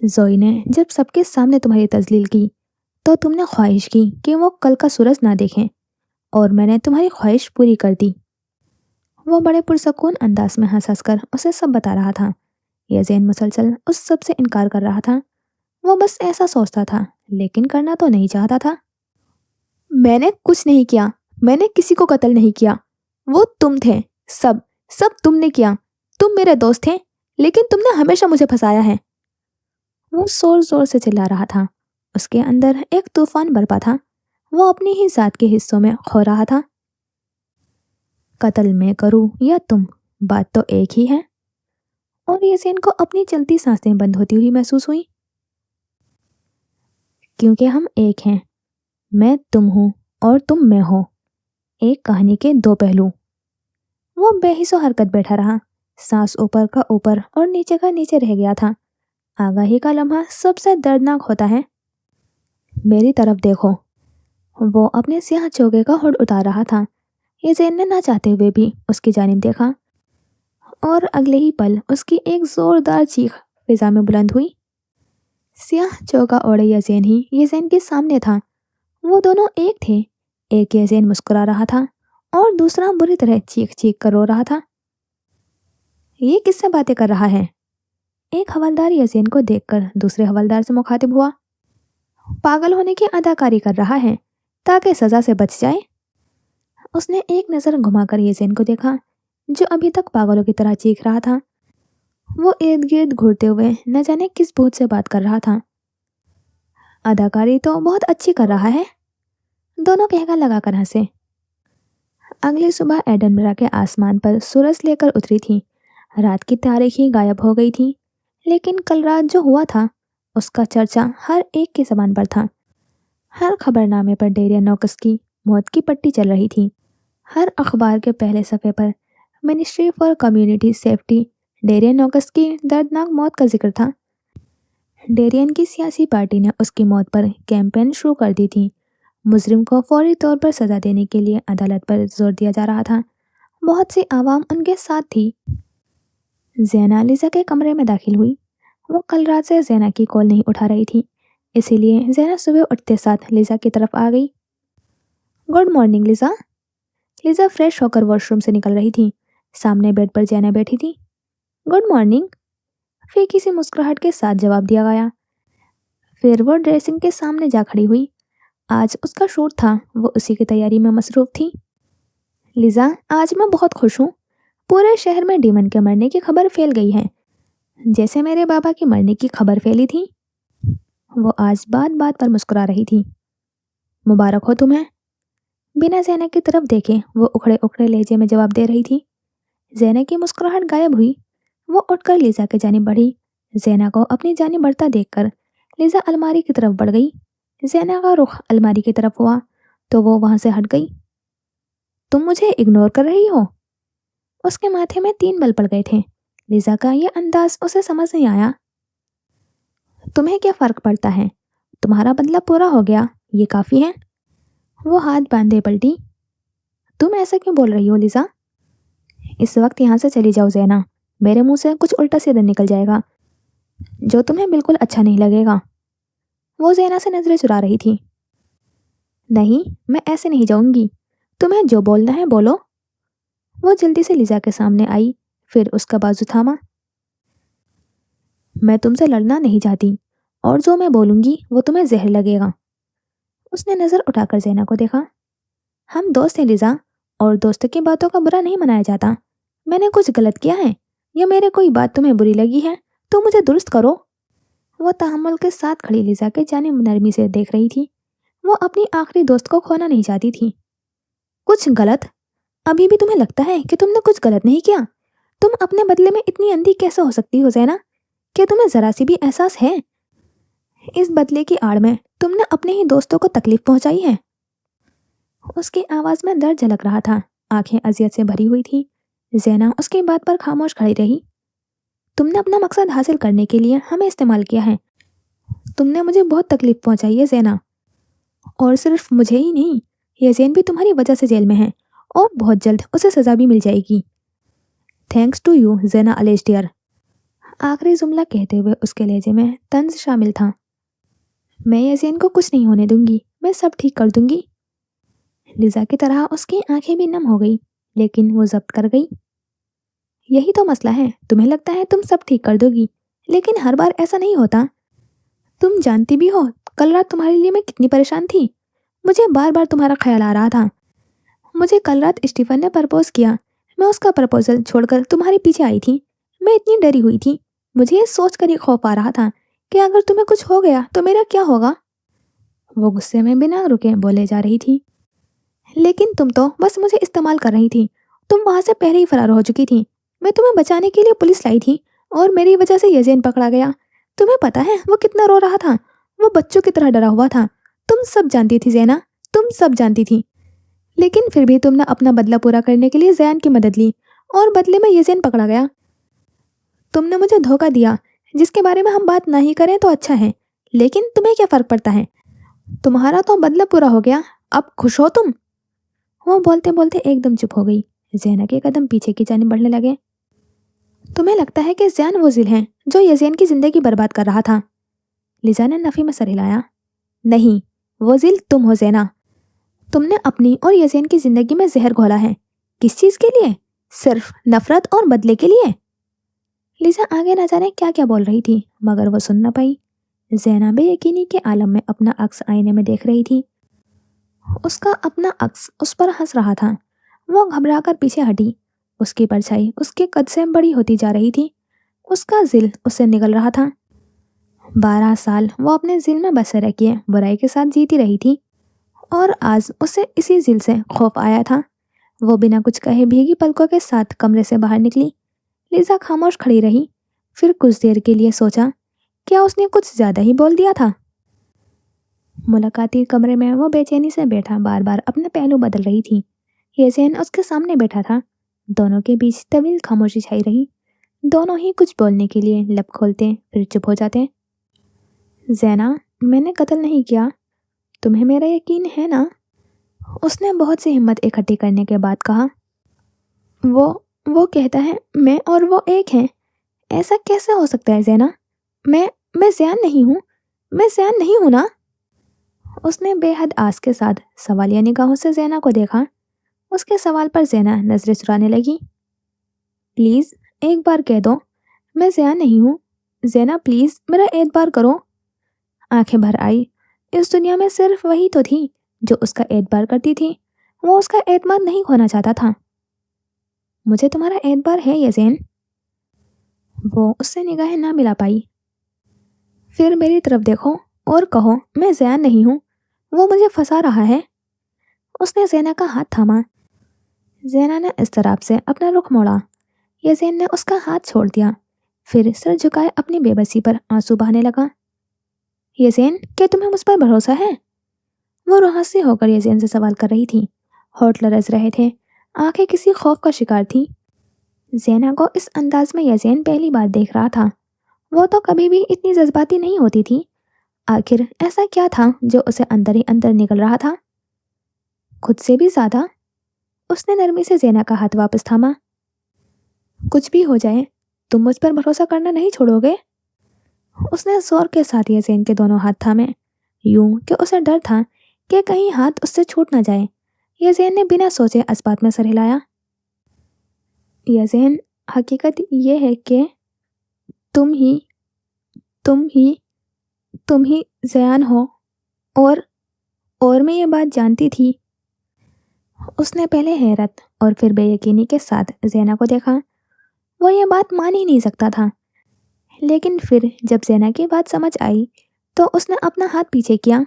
زوئی نے جب سب کے سامنے تمہاری تذلیل کی تو تم نے خواہش کی کہ وہ کل کا سورج نہ دیکھیں، اور میں نے تمہاری خواہش پوری کر دی۔ وہ بڑے پرسکون انداز میں ہنس ہنس کر اسے سب بتا رہا تھا۔ یزین مسلسل اس سب سے انکار کر رہا تھا۔ وہ بس ایسا سوچتا تھا، لیکن کرنا تو نہیں چاہتا تھا۔ میں نے کچھ نہیں کیا، میں نے کسی کو قتل نہیں کیا، وہ تم تھے، سب تم نے کیا۔ تم میرے دوست تھے، لیکن تم نے ہمیشہ مجھے پھنسایا ہے۔ وہ زور زور سے چلا رہا تھا۔ اس کے اندر ایک طوفان برپا تھا۔ وہ اپنی ہی ذات کے حصوں میں کھو رہا تھا۔ قتل میں کروں یا تم، بات تو ایک ہی ہے۔ اور یزین کو اپنی چلتی سانسیں بند ہوتی ہوئی محسوس ہوئی، کیونکہ ہم ایک ہیں۔ میں تم ہوں اور تم میں ہو، ایک کہانی کے دو پہلو۔ وہ بے حس و حرکت بیٹھا رہا، سانس اوپر کا اوپر اور نیچے کا نیچے رہ گیا تھا۔ آگاہی کا لمحہ سب سے دردناک ہوتا ہے۔ میری طرف دیکھو۔ وہ اپنے سیاہ چوگے کا ہوڈ اتار رہا تھا۔ یزین نے نہ چاہتے ہوئے بھی اس کی جانب دیکھا، اور اگلے ہی پل اس کی ایک زوردار چیخ فضا میں بلند ہوئی۔ سیاہ چوگا اوڑے یزین ہی یزین کے سامنے تھا۔ وہ دونوں ایک تھے۔ ایک یزین مسکرا رہا تھا اور دوسرا بری طرح چیخ چیخ کر رو رہا تھا۔ یہ کس سے باتیں کر رہا ہے؟ ایک حوالدار یزین کو دیکھ کر دوسرے حوالدار سے مخاطب ہوا۔ پاگل ہونے کی اداکاری کر رہا ہے تاکہ سزا سے بچ جائے۔ اس نے ایک نظر گھما کر یزین کو دیکھا، جو ابھی تک پاگلوں کی طرح چیخ رہا تھا۔ وہ ارد گرد گھورتے ہوئے نہ جانے کس بھوت سے بات کر رہا تھا۔ اداکاری تو بہت اچھی کر رہا ہے، دونوں کہہ کر لگا کر ہنسے۔ اگلی صبح ایڈنبرا کے آسمان پر سورج لے کر اتری تھی۔ رات کی تاریکی غائب ہو گئی تھی، لیکن کل رات جو ہوا تھا اس کا چرچا ہر ایک کی زبان پر تھا۔ ہر خبر نامے پر ڈیرین نوکس کی موت کی پٹی چل رہی تھی۔ ہر اخبار کے پہلے صفحے پر منسٹری فار کمیونٹی سیفٹی ڈیرین نوکس کی دردناک موت کا ذکر تھا۔ ڈیرین کی سیاسی پارٹی نے اس کی موت پر کیمپین شروع کر دی تھی۔ مجرم کو فوری طور پر سزا دینے کے لیے عدالت پر زور دیا جا رہا تھا۔ بہت سی عوام ان کے ساتھ تھی۔ زینا لیزا کے کمرے میں داخل ہوئی۔ وہ کل رات سے زینا کی کال نہیں اٹھا رہی تھی، اسی لیے زینا صبح اٹھتے ساتھ لیزا کی طرف آ گئی۔ Good morning Lisa. Lisa fresh ہو کر واش روم سے نکل رہی تھی۔ سامنے بیڈ پر زینا بیٹھی تھی۔ گڈ مارننگ، پھیکی سی مسکراہٹ کے ساتھ جواب دیا گیا۔ پھر وہ ڈریسنگ کے سامنے جا کھڑی ہوئی۔ آج اس کا شوٹ تھا، وہ اسی کی تیاری میں مصروف تھی۔ لیزا، آج میں بہت خوش ہوں۔ پورے شہر میں ڈیمن کے مرنے کی خبر پھیل گئی ہے، جیسے میرے بابا کے مرنے کی خبر پھیلی تھی۔ وہ آج بات بات پر مسکرا رہی تھی۔ مبارک ہو تمہیں۔ بنا زینا کی طرف دیکھے وہ اکھڑے اکھڑے لہجے میں جواب دے رہی تھی۔ زینا کی مسکراہٹ غائب ہوئی۔ وہ اٹھ کر لیزا کے جانب بڑھی۔ زینا کو اپنی جانب بڑھتا دیکھ کر لیزا الماری کی طرف بڑھ گئی۔ زینا کا رخ الماری کی طرف ہوا تو وہ وہاں سے ہٹ گئی۔ تم مجھے اگنور کر رہی ہو؟ اس کے ماتھے میں 3 بل پڑ گئے تھے۔ لیزا کا یہ انداز اسے سمجھ نہیں آیا۔ تمہیں کیا فرق پڑتا ہے؟ تمہارا بدلہ پورا ہو گیا، یہ کافی ہے۔ وہ ہاتھ باندھے پلٹی۔ تم ایسا کیوں بول رہی ہو لیزا؟ اس وقت یہاں سے چلی جاؤ زینا، میرے منہ سے کچھ الٹا سیدھا نکل جائے گا جو تمہیں بالکل اچھا نہیں لگے گا۔ وہ زینا سے نظریں چرا رہی تھی۔ نہیں، میں ایسے نہیں جاؤں گی، تمہیں جو بولنا ہے بولو۔ وہ جلدی سے لیزا کے سامنے آئی، پھر اس کا بازو تھاما۔ میں تم سے لڑنا نہیں چاہتی، اور جو میں بولوں گی وہ تمہیں زہر لگے گا۔ اس نے نظر اٹھا کر زینا کو دیکھا۔ ہم دوست ہیں لیزا، اور دوست کی باتوں کا برا نہیں منایا جاتا۔ میں نے کچھ غلط کیا ہے یا میرے کوئی بات تمہیں بری لگی ہے تو مجھے درست کرو۔ وہ تحمل کے ساتھ کھڑی لیزا کے جانب نرمی سے دیکھ رہی تھی۔ وہ اپنی آخری دوست کو کھونا نہیں چاہتی تھی۔ کچھ غلط؟ ابھی بھی تمہیں لگتا ہے کہ تم نے کچھ غلط نہیں کیا؟ تم اپنے بدلے میں اتنی اندھی کیسے ہو سکتی ہو زینا؟ کیا تمہیں ذرا سی بھی احساس ہے؟ اس بدلے کی آڑ میں تم نے اپنے ہی دوستوں کو تکلیف پہنچائی ہے۔ اس کی آواز میں درد جھلک رہا تھا، آنکھیں اذیت سے بھری ہوئی تھی۔ زینا اس کی بات پر خاموش کھڑی رہی۔ تم نے اپنا مقصد حاصل کرنے کے لیے ہمیں استعمال کیا ہے۔ تم نے مجھے بہت تکلیف پہنچائی ہے زینا، اور صرف مجھے ہی نہیں، یہ زین بھی تمہاری وجہ سے جیل میں ہے، اور بہت جلد اسے سزا بھی مل جائے گی۔ تھینکس ٹو یو زینا الیسٹیر۔ آخری جملہ کہتے ہوئے اس کے لہجے میں طنز شامل تھا۔ میں یزین کو کچھ نہیں ہونے دوں گی، میں سب ٹھیک کر دوں گی۔ لیزا کی طرح اس کی آنکھیں بھی نم ہو گئی، لیکن وہ ضبط کر گئی۔ یہی تو مسئلہ ہے، تمہیں لگتا ہے تم سب ٹھیک کر دو گی، لیکن ہر بار ایسا نہیں ہوتا۔ تم جانتی بھی ہو کل رات تمہارے لیے میں کتنی پریشان تھی۔ مجھے بار بار تمہارا خیال آ رہا تھا۔ مجھے کل رات اسٹیفن نے پرپوز کیا، میں اس کا پرپوزل چھوڑ کر تمہارے پیچھے آئی تھی۔ میں اتنی ڈری ہوئی تھی، مجھے یہ سوچ کر ہی خوف آ رہا تھا کہ اگر تمہیں کچھ ہو گیا تو میرا کیا ہوگا۔ وہ غصے میں بنا رکے بولے جا رہی تھی۔ لیکن تم تو بس مجھے استعمال کر رہی تھی، تم وہاں سے پہلے ہی فرار ہو چکی تھی۔ میں تمہیں بچانے کے لیے پولیس لائی تھی، اور میری وجہ سے یزین پکڑا گیا۔ تمہیں پتا ہے وہ کتنا رو رہا تھا، وہ بچوں کی طرح ڈرا ہوا تھا۔ تم سب جانتی تھی زینا، تم سب جانتی تھی، لیکن پھر بھی تم نے اپنا بدلہ پورا کرنے کے لیے زیان کی مدد لی، اور بدلے میں یزین پکڑا گیا۔ تم نے مجھے دھوکہ دیا، جس کے بارے میں ہم بات نہ ہی کریں تو اچھا ہے، لیکن تمہیں کیا فرق پڑتا ہے؟ تمہارا تو بدلہ پورا ہو گیا، اب خوش ہو تم؟ وہ بولتے بولتے ایک دم چپ ہو گئی۔ زینا کے قدم پیچھے کی جانب بڑھنے لگے۔ تمہیں لگتا ہے کہ زیان وہ ذل ہے جو یزین کی زندگی برباد کر رہا تھا؟ لیزا نے نفی میں سر ہلایا۔ نہیں، وہ ذل تم ہو زینا۔ تم نے اپنی اور یزین کی زندگی میں زہر گھولا ہے۔ کس چیز کے لیے؟ صرف نفرت اور بدلے کے لیے۔ لیزا آگے نہ جانے کیا کیا بول رہی تھی، مگر وہ سن نہ پائی۔ زینا بے یقینی کے عالم میں اپنا عکس آئینے میں دیکھ رہی تھی۔ اس کا اپنا عکس اس پر ہنس رہا تھا۔ وہ گھبرا کر پیچھے ہٹی۔ اس کی پرچھائی اس کے قد سے بڑی ہوتی جا رہی تھی۔ اس کا ذل اس سے نگل رہا تھا۔ 12 سال وہ اپنے ذل میں بسر کیے برائی کے ساتھ جیتی رہی تھی، اور آج اسے اسی ذل سے خوف آیا تھا۔ وہ بنا کچھ کہے بھیگی پلکوں کے ساتھ کمرے سے باہر نکلی۔ لیزا خاموش کھڑی رہی، پھر کچھ دیر کے لیے سوچا، کیا اس نے کچھ زیادہ ہی بول دیا تھا؟ ملاقاتی کمرے میں وہ بے چینی سے بیٹھا بار بار اپنے پہلو بدل رہی تھی۔ یزین اس کے سامنے بیٹھا تھا۔ دونوں کے بیچ طویل خاموشی چھائی رہی۔ دونوں ہی کچھ بولنے کے لیے لب کھولتے پھر چپ ہو جاتے۔ زینا، میں نے قتل نہیں کیا، تمہیں میرا یقین ہے نا؟ اس نے بہت سی ہمت اکٹھی کرنے کے بعد کہا۔ وہ کہتا ہے میں اور وہ ایک ہیں۔ ایسا کیسے ہو سکتا ہے زینا؟ میں زیان نہیں ہوں، میں زیان نہیں ہوں نا؟ اس نے بے حد آس کے ساتھ سوالیہ نگاہوں سے زینا کو دیکھا۔ اس کے سوال پر زینا نظریں چرانے لگی۔ پلیز ایک بار کہہ دو میں زیان نہیں ہوں۔ زینا پلیز میرا اعتبار کرو۔ آنکھیں بھر آئی۔ اس دنیا میں صرف وہی تو تھی جو اس کا اعتبار کرتی تھی۔ وہ اس کا اعتماد نہیں کھونا چاہتا تھا۔ مجھے تمہارا اعتبار ہے یزین۔ وہ اس سے نگاہیں نہ ملا پائی۔ پھر میری طرف دیکھو اور کہو میں زیان نہیں ہوں، وہ مجھے پھنسا رہا ہے۔ اس نے زینا کا ہاتھ تھاما۔ زینا نے اضطراب سے اپنا رخ موڑا۔ یزین نے اس کا ہاتھ چھوڑ دیا، پھر سر جھکائے اپنی بے بسی پر آنسو بہانے لگا۔ یزین، کیا تمہیں مجھ پر بھروسہ ہے؟ وہ روحاسی ہو کر یزین سے سوال کر رہی تھی، ہونٹ لرز رہے تھے، آنکھیں کسی خوف کا شکار تھی۔ زینا کو اس انداز میں یزین پہلی بار دیکھ رہا تھا۔ وہ تو کبھی بھی اتنی جذباتی نہیں ہوتی تھی۔ آخر ایسا کیا تھا جو اسے اندر ہی اندر نکل رہا تھا؟ خود سے بھی زیادہ۔ اس نے نرمی سے زینا کا ہاتھ واپس تھاما۔ کچھ بھی ہو جائے تم مجھ پر بھروسہ کرنا نہیں چھوڑو گے؟ اس نے زور کے ساتھ یزین کے دونوں ہاتھ تھامے، یوں کہ اسے ڈر تھا کہ کہیں ہاتھ اس سے چھوٹ نہ جائے۔ یزین نے بنا سوچے اسبات میں سر ہلایا۔ یزین، حقیقت یہ ہے کہ تم ہی تم ہی تم ہی زیان ہو، اور میں یہ بات جانتی تھی۔ اس نے پہلے حیرت اور پھر بے یقینی کے ساتھ زینا کو دیکھا۔ وہ یہ بات مان ہی نہیں سکتا تھا، لیکن پھر جب زینا کی بات سمجھ آئی تو اس نے اپنا ہاتھ پیچھے کیا۔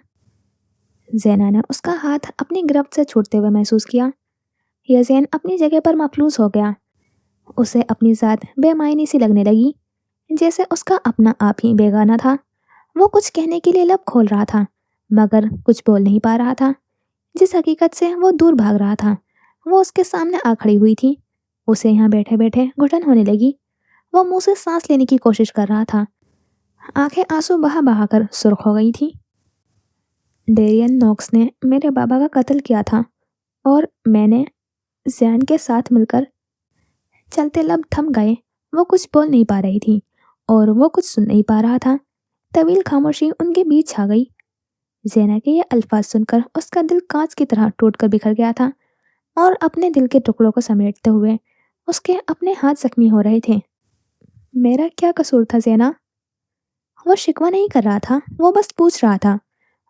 زینا نے اس کا ہاتھ اپنی گرفت سے چھوٹتے ہوئے محسوس کیا۔ یزین اپنی جگہ پر مفلوج ہو گیا۔ اسے اپنی ذات بے معنی سی لگنے لگی، جیسے اس کا اپنا آپ ہی بیگانہ تھا۔ وہ کچھ کہنے کے لیے لب کھول رہا تھا مگر کچھ بول نہیں پا رہا تھا۔ جس حقیقت سے وہ دور بھاگ رہا تھا وہ اس کے سامنے آ کھڑی ہوئی تھی۔ اسے یہاں بیٹھے بیٹھے گھٹن ہونے لگی۔ وہ منہ سے سانس لینے کی کوشش کر رہا تھا۔ آنکھیں آنسو بہا بہا کر سرخ ہو گئی تھی۔ ڈیرین نوکس نے میرے بابا کا قتل کیا تھا اور میں نے زیان کے ساتھ مل کر۔ چلتے لب تھم گئے۔ وہ کچھ بول نہیں پا رہی تھی اور وہ کچھ سن نہیں پا رہا تھا۔ طویل خاموشی ان کے بیچ چھا گئی۔ زینا کے یہ الفاظ سن کر اس کا دل کانچ کی طرح ٹوٹ کر بکھر گیا تھا اور اپنے دل کے ٹکڑوں کو سمیٹتے ہوئے اس کے اپنے ہاتھ زخمی ہو رہے تھے۔ میرا کیا قصور تھا زینا؟ وہ شکوہ نہیں کر رہا تھا، وہ بس پوچھ رہا تھا۔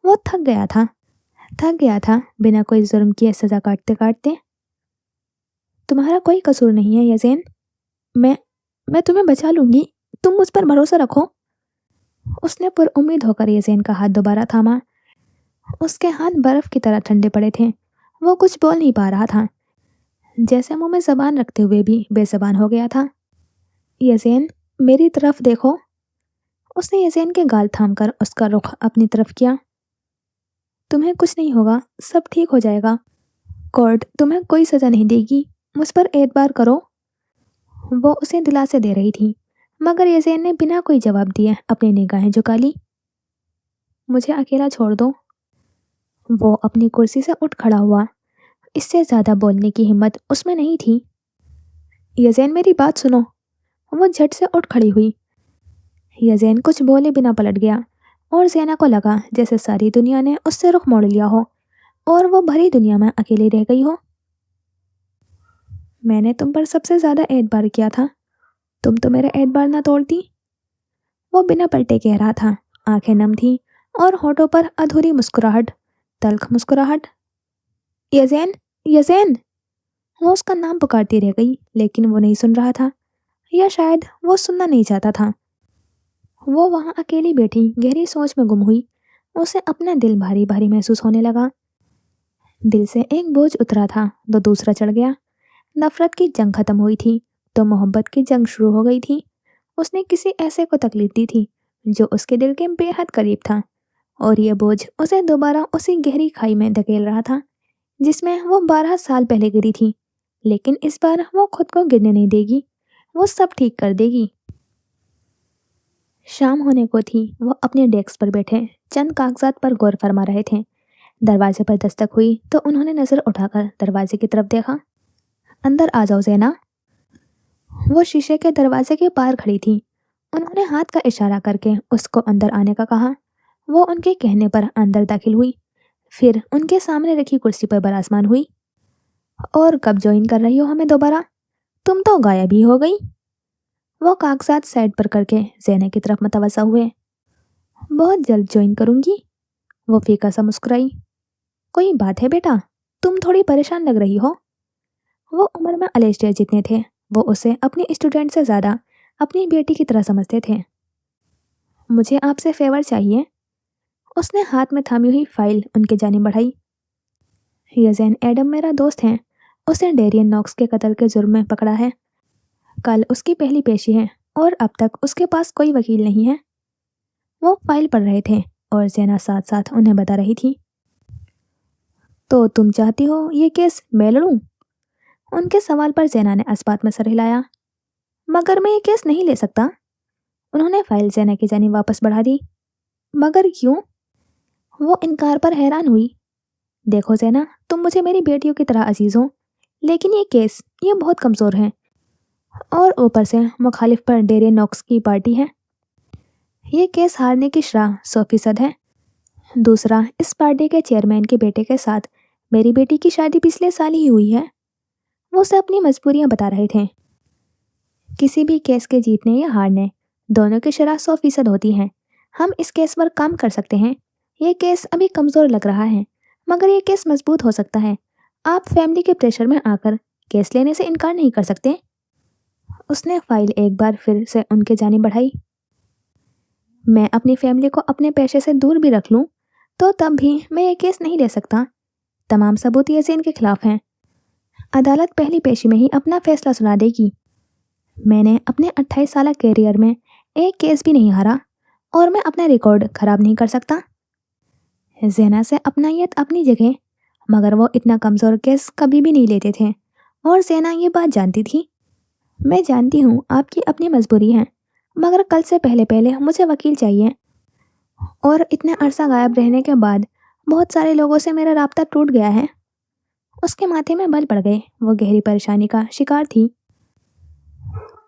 وہ تھک گیا تھا بنا کوئی جرم کیے سزا کاٹتے کاٹتے۔ تمہارا کوئی قصور نہیں ہے یزین، میں تمہیں بچا لوں گی، تم مجھ پر بھروسہ رکھو۔ اس نے پر امید ہو کر یزین کا ہاتھ دوبارہ تھاما۔ اس کے ہاتھ برف کی طرح ٹھنڈے پڑے تھے۔ وہ کچھ بول نہیں پا رہا تھا، جیسے منہ میں زبان رکھتے ہوئے بھی بے زبان ہو گیا تھا۔ یزین، میری طرف دیکھو۔ اس نے یزین کے گال تھام کر اس کا رخ اپنی طرف کیا۔ تمہیں کچھ نہیں ہوگا، سب ٹھیک ہو جائے گا۔ کورٹ تمہیں کوئی سزا نہیں دے گی، مجھ پر اعتبار کرو۔ وہ اسے دلاسے دے رہی تھی مگر یزین نے بنا کوئی جواب دیے اپنی نگاہیں جھکا لی۔ مجھے اکیلا چھوڑ دو۔ وہ اپنی کرسی سے اٹھ کھڑا ہوا۔ اس سے زیادہ بولنے کی ہمت اس میں نہیں تھی۔ یزین، میری بات سنو۔ وہ جھٹ سے اٹھ کھڑی ہوئی۔ یزین کچھ بولے بنا پلٹ گیا اور زینا کو لگا جیسے ساری دنیا نے اس سے رخ موڑ لیا ہو اور وہ بھری دنیا میں اکیلی رہ گئی ہو۔ میں نے تم پر سب سے زیادہ اعتبار کیا تھا، تم تو میرا اعتبار نہ توڑتی۔ وہ بنا پلٹے کہہ رہا تھا، آنکھیں نم تھیں اور ہونٹوں پر ادھوری مسکراہٹ، تلخ مسکراہٹ۔ یزین، یزین! وہ اس کا نام پکارتی رہ گئی لیکن وہ نہیں سن رہا تھا، یا شاید وہ سننا نہیں چاہتا تھا۔ وہ وہاں اکیلی بیٹھی گہری سوچ میں گم ہوئی۔ اسے اپنا دل بھاری بھاری محسوس ہونے لگا۔ دل سے ایک بوجھ اترا تھا تو دوسرا چڑھ گیا۔ نفرت کی جنگ ختم ہوئی تھی تو محبت کی جنگ شروع ہو گئی تھی۔ اس نے کسی ایسے کو تکلیف دی تھی جو اس کے دل کے بے حد قریب تھا اور یہ بوجھ اسے دوبارہ اسی گہری کھائی میں دھکیل رہا تھا جس میں وہ 12 سال پہلے گری تھی۔ لیکن اس بار وہ خود کو گرنے نہیں دے گی، وہ سب ٹھیک کر دے گی۔ شام ہونے کو تھی۔ وہ اپنے ڈیسک پر بیٹھے چند کاغذات پر غور فرما رہے تھے۔ دروازے پر دستک ہوئی تو انہوں نے نظر اٹھا کر دروازے کی طرف دیکھا۔ اندر آ جاؤ زینا۔ وہ شیشے کے دروازے کے پار کھڑی تھی۔ انہوں نے ہاتھ کا اشارہ کر کے اس کو اندر آنے کا کہا۔ وہ ان کے کہنے پر اندر داخل ہوئی، پھر ان کے سامنے رکھی کرسی پر برآسمان ہوئی۔ اور کب جوائن کر رہی ہو ہمیں دوبارہ؟ تم تو غائب ہی ہو گئی۔ وہ کاغذات سائڈ پر کر کے زینا کی طرف متوجہ ہوئے۔ بہت جلد جوائن کروں گی۔ وہ فیکا سا مسکرائی۔ کوئی بات ہے بیٹا، تم تھوڑی پریشان لگ رہی ہو۔ وہ عمر میں الیسٹر جتنے تھے، وہ اسے اپنی اسٹوڈنٹ سے زیادہ اپنی بیٹی کی طرح سمجھتے تھے۔ مجھے آپ سے فیور چاہیے۔ اس نے ہاتھ میں تھامی ہوئی فائل ان کے جانب بڑھائی۔ یزین ایڈم میرا دوست ہے، اسے ڈیرین نوکس کے قتل کے جرم میں پکڑا ہے۔ کل اس کی پہلی پیشی ہے اور اب تک اس کے پاس کوئی وکیل نہیں ہے۔ وہ فائل پڑھ رہے تھے اور زینا ساتھ ساتھ انہیں بتا رہی تھی۔ तो तुम चाहती हो ये केस मैं लड़ूं? उनके सवाल पर ज़ैना ने इस्पात में सर हिलाया। मगर मैं ये केस नहीं ले सकता। उन्होंने फाइल ज़ैना की जानिब वापस बढ़ा दी। मगर क्यों? वो इनकार पर हैरान हुई। देखो ज़ैना, तुम मुझे मेरी बेटियों की तरह अजीज हो, लेकिन ये केस ये बहुत कमज़ोर है, और ऊपर से मुखालिफ पर डेरियन नॉक्स की पार्टी है। ये केस हारने की शरह 100% है। दूसरा, इस पार्टी के चेयरमैन के बेटे के साथ मेरी बेटी की शादी पिछले साल ही हुई है। वो उसे अपनी मजबूरियां बता रहे थे। किसी भी केस के जीतने या हारने दोनों की शरह 100% होती है। हम इस केस पर काम कर सकते हैं। ये केस अभी कमज़ोर लग रहा है, मगर ये केस मजबूत हो सकता है। आप फैमिली के प्रेशर में आकर केस लेने से इनकार नहीं कर सकते। उसने फाइल एक बार फिर से उनके जानिब बढ़ाई। मैं अपनी फैमिली को अपने पेशे से दूर भी रख लूं, तो तब भी मैं ये केस नहीं ले सकता। तमाम सबूत यासीन के खिलाफ हैं। अदालत पहली पेशी में ही अपना फैसला सुना देगी। मैंने अपने 28 साल कैरियर में एक केस भी नहीं हारा, और मैं अपना रिकॉर्ड खराब नहीं कर सकता। ज़ैना से अपनायत अपनी जगह, मगर वो इतना कमज़ोर केस कभी भी नहीं लेते थे, और ज़ैना ये बात जानती थी। मैं जानती हूँ आपकी अपनी मजबूरी है, मगर कल से पहले पहले मुझे वकील चाहिए, और इतने अरसा गायब रहने के बाद बहुत सारे लोगों से मेरा राब्ता टूट गया है। उसके माथे में बल पड़ गए। वो गहरी परेशानी का शिकार थी।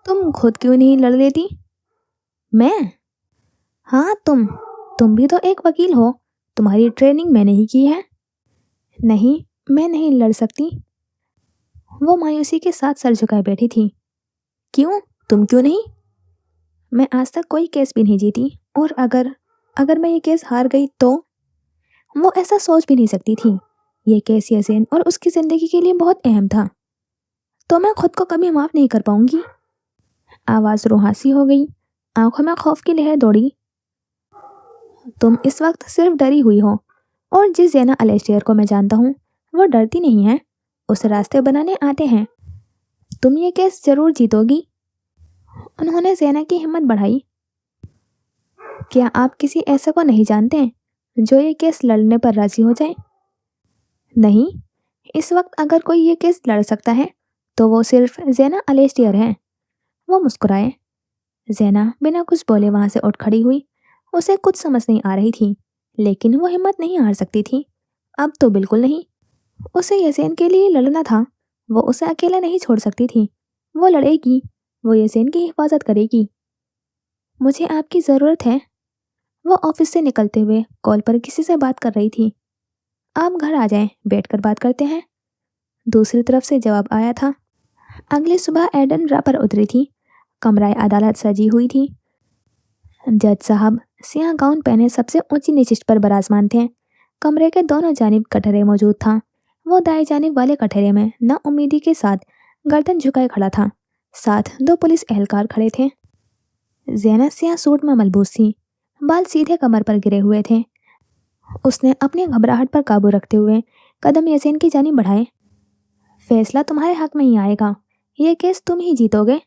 तुम खुद क्यों नहीं लड़ लेती? मैं? हाँ, तुम भी तो एक वकील हो। तुम्हारी ट्रेनिंग मैंने ही की है। नहीं, मैं नहीं लड़ सकती। वो मायूसी के साथ सर झुकाए बैठी थी। क्यों? तुम क्यों नहीं? मैं आज तक कोई केस भी नहीं जीती, और अगर अगर मैं ये केस हार गई तो? वो ऐसा सोच भी नहीं सकती थी। ये केस यासीन और उसकी ज़िंदगी के लिए बहुत अहम था। तो मैं खुद को कभी माफ़ नहीं कर पाऊंगी। आवाज़ रुहासी हो गई। आंखों में खौफ की लहर दौड़ी। तुम इस वक्त सिर्फ डरी हुई हो, और जिस ज़ैना अलेस्टियर को मैं जानता हूँ वो डरती नहीं है। उसे रास्ते बनाने आते हैं। तुम ये केस जरूर जीतोगी। उन्होंने ज़ैना की हिम्मत बढ़ाई। क्या आप किसी ऐसे को नहीं जानते जो ये केस लड़ने पर राजी हो जाए? नहीं, इस वक्त अगर कोई ये केस लड़ सकता है तो वो सिर्फ ज़ैना अलेस्टियर है। वो मुस्कुराए। ज़ैना बिना कुछ बोले वहां से उठ खड़ी हुई। उसे कुछ समझ नहीं आ रही थी, लेकिन वो हिम्मत नहीं हार सकती थी। अब तो बिल्कुल नहीं। उसे यासीन के लिए लड़ना था। वो उसे अकेला नहीं छोड़ सकती थी। वो लड़ेगी। वो यासीन की हिफाजत करेगी। मुझे आपकी ज़रूरत है। वो ऑफिस से निकलते हुए कॉल पर किसी से बात कर रही थी। आप घर आ जाएं, बैठकर बात करते हैं। दूसरी तरफ से जवाब आया था। अगली सुबह एडन रा पर उतरी थी। कमराए अदालत सजी हुई थी। जज साहब सियाह गाउन पहने सबसे ऊंची नशिस्त पर बराजमान थे। कमरे के दोनों जानिब कटहरे मौजूद था। वो दाएं जानिब वाले कटहरे में नाउम्मीदी के साथ गर्दन झुकाए खड़ा था। साथ दो पुलिस एहलकार खड़े थे। ज़ैना सियाह सूट में मलबूस थी। बाल सीधे कमर पर गिरे हुए थे। उसने अपनी घबराहट पर काबू रखते हुए कदम यासीन की जानिब बढ़ाए। फैसला तुम्हारे हक में ही आएगा। ये केस तुम ही जीतोगे।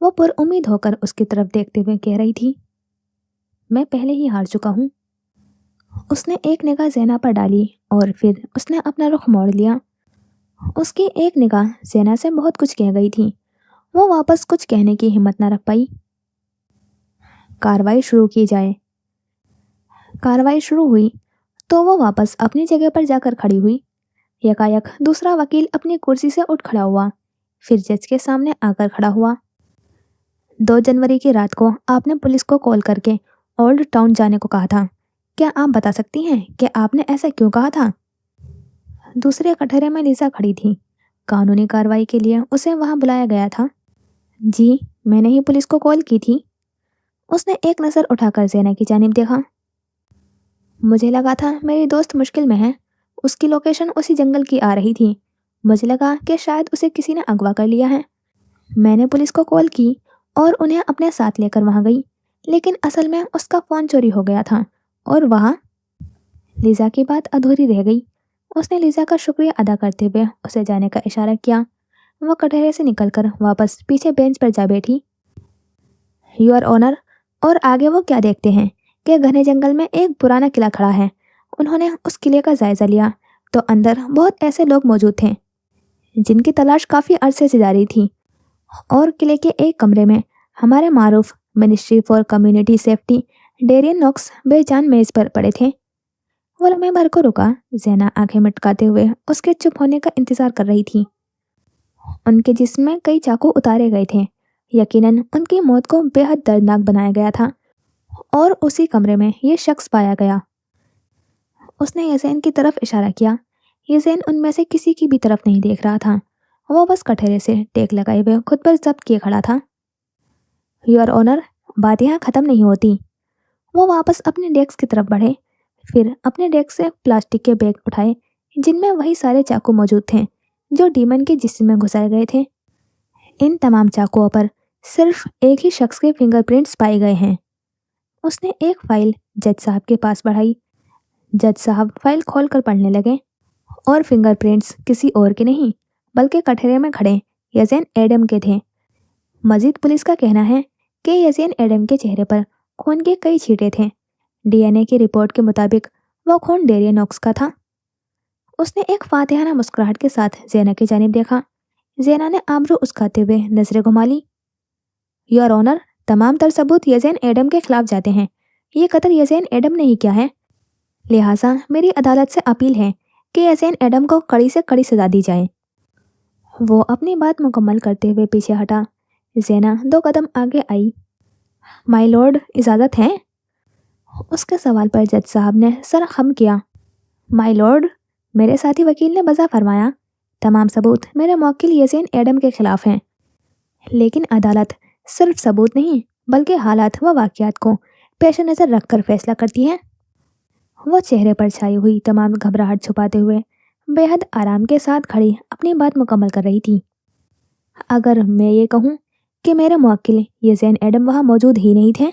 वो पुरउम्मीद होकर उसकी तरफ देखते हुए कह रही थी। मैं पहले ही हार चुका हूँ। उसने एक निगाह ज़ैना पर डाली, और फिर उसने अपना रुख मोड़ लिया। उसकी एक निगाह ज़ैना से बहुत कुछ कह गई थी। वो वापस कुछ कहने की हिम्मत न रख पाई। कार्रवाई शुरू की जाए। कार्रवाई शुरू हुई तो वो वापस अपनी जगह पर जाकर खड़ी हुई। यकायक दूसरा वकील अपनी कुर्सी से उठ खड़ा हुआ, फिर जज के सामने आकर खड़ा हुआ। 2 जनवरी की रात को आपने पुलिस को कॉल करके ओल्ड टाउन जाने को कहा था। क्या आप बता सकती हैं कि आपने ऐसा क्यों कहा था? दूसरे कटहरे में लिसा खड़ी थी। कानूनी कार्रवाई के लिए उसे वहां बुलाया गया था। जी, मैंने ही पुलिस को कॉल की थी। उसने एक नज़र उठाकर ज़ैना की जानिब देखा। मुझे लगा था मेरी दोस्त मुश्किल में है। उसकी लोकेशन उसी जंगल की आ रही थी। मुझे लगा कि शायद उसे किसी ने अगवा कर लिया है। मैंने पुलिस को कॉल की और उन्हें अपने साथ लेकर वहां गई, लेकिन असल में उसका फ़ोन चोरी हो गया था। और वहाँ लिज़ा की बात अधूरी रह गई। उसने लिज़ा का शुक्रिया अदा करते हुए उसे जाने का इशारा किया। वह कटहरे से निकलकर वापस पीछे बेंच पर जा बैठी। Your honour. और आगे वो क्या देखते हैं कि घने जंगल में एक पुराना किला खड़ा है। उन्होंने उस किले का जायजा लिया तो अंदर बहुत ऐसे लोग मौजूद थे जिनकी तलाश काफ़ी अरसे से जारी थी, और किले के एक कमरे में हमारे मारूफ ministry for community safety Darien Knox बेजान मेज पर पड़े थे। वो लम्हे भर को रुका। ज़ैना आंखें मटकाते हुए उसके चुप होने का इंतजार कर रही थी। उनके जिस्म में कई चाकू उतारे गए थे। यकीनन उनकी मौत को बेहद दर्दनाक बनाया गया था, और उसी कमरे में ये शख्स पाया गया। उसने यज़ेन की तरफ इशारा किया। यज़ेन उनमें से किसी की भी तरफ नहीं देख रहा था। वो बस कटहरे से टेक लगाए हुए खुद पर जब्त किए खड़ा था। योर ऑनर, बात यहाँ ख़त्म नहीं होती। वो वापस अपने डेस्क की तरफ बढ़े, फिर अपने डेस्क से प्लास्टिक के बैग उठाए जिनमें वही सारे चाकू मौजूद थे जो डीमन के जिस्म में घुसाए गए थे। इन तमाम चाकुओं पर सिर्फ एक ही शख्स के फिंगरप्रिंट्स पाए गए हैं। उसने एक फाइल जज साहब के पास बढ़ाई। जज साहब फाइल खोलकर पढ़ने लगे, और फिंगरप्रिंट्स किसी और के नहीं बल्कि कटहरे में खड़े यज़ेन एडम के थे। मजीद पुलिस का कहना है कि यज़ेन एडम के चेहरे पर खून के कई छींटे थे। डीएनए की रिपोर्ट के मुताबिक वो खून डेरियन नॉक्स का था। उसने एक फातिहाना मुस्कुराहट के साथ ज़ैना की जानिब देखा। ज़ैना ने आबरू उचकाते हुए नजरें घुमा ली। योर ऑनर, तमाम तर सबूत यज़ेन एडम के खिलाफ जाते हैं। ये कत्ल यज़ेन एडम ने ही किया है, लिहाजा मेरी अदालत से अपील है कि यज़ेन एडम को कड़ी से कड़ी सजा दी जाए। वो अपनी बात मुकम्मल करते हुए पीछे हटा। ज़ैना 2 कदम आगे आई। माय लॉर्ड, इजाज़त है? उसके सवाल पर जज साहब ने सर खम किया। माय लॉर्ड, मेरे साथी वकील ने बजा फरमाया, तमाम सबूत मेरे मौकिल यज़ेन एडम के खिलाफ हैं, लेकिन अदालत सिर्फ सबूत नहीं बल्कि हालात व वाक़यात को पेश नज़र रखकर फैसला करती है। वो चेहरे पर छाई हुई तमाम घबराहट छुपाते हुए बेहद आराम के साथ खड़ी अपनी बात मुकम्मल कर रही थी। अगर मैं ये कहूँ कि मेरे मुवक्किल यज़ेन एडम वहाँ मौजूद ही नहीं थे।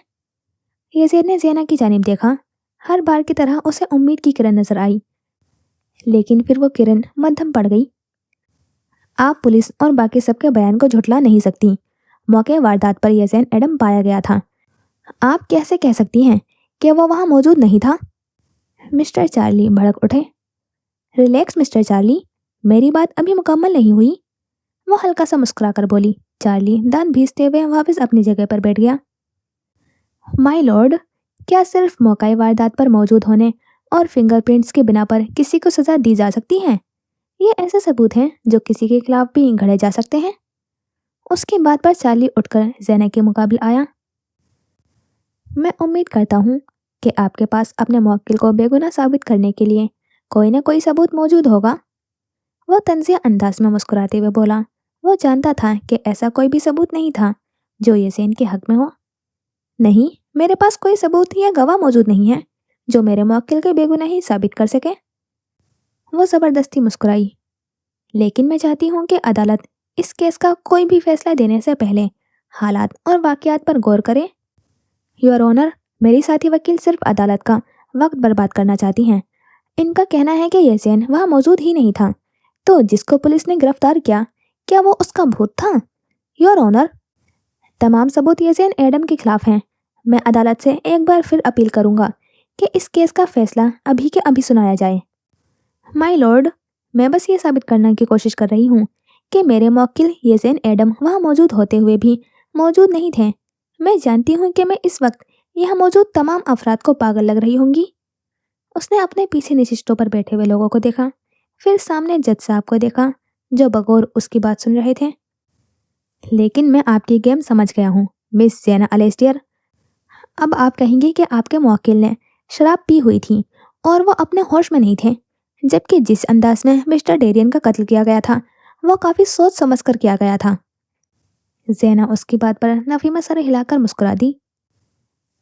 यज़ेन ने ज़ैना की जानिब देखा। हर बार की तरह उसे उम्मीद की किरण नजर आई, लेकिन फिर वो किरण मध्यम पड़ गई। आप पुलिस और बाकी सबके बयान को झुठला नहीं सकती। मौके वारदात पर यज़ेन एडम पाया गया था। आप कैसे कह सकती हैं कि वो वहाँ मौजूद नहीं था? मिस्टर चार्ली भड़क उठे। रिलैक्स मिस्टर चार्ली, मेरी बात अभी मुकम्मल नहीं हुई। वो हल्का सा मुस्कुरा कर बोली। चार्ली दांत भींचते हुए वापस अपनी जगह पर बैठ गया। माय लॉर्ड, क्या सिर्फ मौका वारदात पर मौजूद होने और फिंगरप्रिंट्स के बिना पर किसी को सजा दी जा सकती है? ये ऐसे सबूत हैं जो किसी के खिलाफ भी घड़े जा सकते हैं। उसकी बात पर चार्ली उठकर ज़ैना के मुकाबले आया। मैं उम्मीद करता हूँ कि आपके पास अपने मुवक्किल को बेगुनाह साबित करने के लिए कोई ना कोई सबूत मौजूद होगा। वो तंज़िया अंदाज में मुस्कुराते हुए बोला। वो जानता था कि ऐसा कोई भी सबूत नहीं था जो यज़ेन के हक में हो। नहीं, मेरे पास कोई सबूत या गवाह मौजूद नहीं है जो मेरे मुवक्किल के बेगुनाही साबित कर सके। वो ज़बरदस्ती मुस्कुराई। लेकिन मैं चाहती हूँ कि अदालत इस केस का कोई भी फैसला देने से पहले हालात और वाक़यात पर गौर करे। योर ऑनर, मेरी साथी वकील सिर्फ अदालत का वक्त बर्बाद करना चाहती हैं। इनका कहना है कि यज़ेन वहाँ मौजूद ही नहीं था, तो जिसको पुलिस ने गिरफ्तार किया, क्या वो उसका भूत था? योर ऑनर, तमाम सबूत यज़ेन एडम के खिलाफ हैं। मैं अदालत से एक बार फिर अपील करूंगा कि इस केस का फैसला अभी के अभी सुनाया जाए। माय लॉर्ड, मैं बस ये साबित करने की कोशिश कर रही हूँ कि मेरे मुवक्किल यज़ेन एडम वहाँ मौजूद होते हुए भी मौजूद नहीं थे। मैं जानती हूँ कि मैं इस वक्त यहाँ मौजूद तमाम अफराद को पागल लग रही होंगी। उसने अपने पीछे निशिष्टों पर बैठे हुए लोगों को देखा, फिर सामने जज साहब को देखा जो बगौर उसकी बात सुन रहे थे। लेकिन मैं आपकी गेम समझ गया हूँ मिस ज़ैना अलेस्टियर। अब आप कहेंगे कि आपके मुवक्किल ने शराब पी हुई थी और वो अपने होश में नहीं थे, जबकि जिस अंदाज में मिस्टर डेरियन का कत्ल किया गया था वो काफ़ी सोच समझ कर किया गया था। ज़ैना उसकी बात पर नफी में सर हिलाकर मुस्कुरा दी।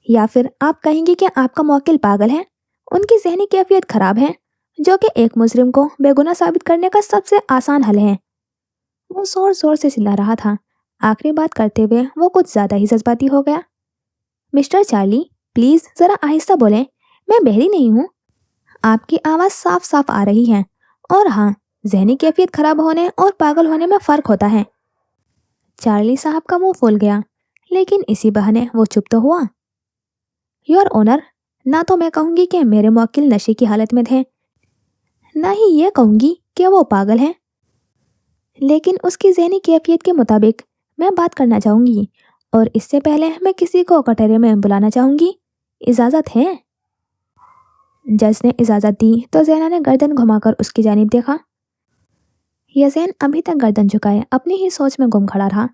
या फिर आप कहेंगे कि आपका मुवक्किल पागल है, उनकी जहनी कैफियत खराब है, जो कि एक मुजरिम को बेगुनाह साबित करने का सबसे आसान हल है। वो जोर जोर से चिल्ला रहा था। आखिरी बात करते हुए वो कुछ ज़्यादा ही जज्बाती हो गया। मिस्टर चार्ली, प्लीज़ ज़रा आहिस्ता बोलें, मैं बहरी नहीं हूँ। आपकी आवाज़ साफ साफ आ रही है। और हाँ, जहनी कैफियत खराब होने और पागल होने में फ़र्क होता है। चार्ली साहब का मुंह फूल गया, लेकिन इसी बहाने वो चुप तो हुआ। योर ऑनर, ना तो मैं कहूँगी कि मेरे मुवक्किल नशे की हालत में थे, نہ ہی یہ کہوں گی کہ وہ پاگل ہیں، لیکن اس کی ذہنی کیفیت کے مطابق میں بات کرنا چاہوں گی، اور اس سے پہلے میں کسی کو کٹہرے میں بلانا چاہوں گی۔ اجازت ہے؟ جج نے اجازت دی تو زینا نے گردن گھما کر اس کی جانب دیکھا۔ یزین ابھی تک گردن جھکائے اپنی ہی سوچ میں گم کھڑا رہا۔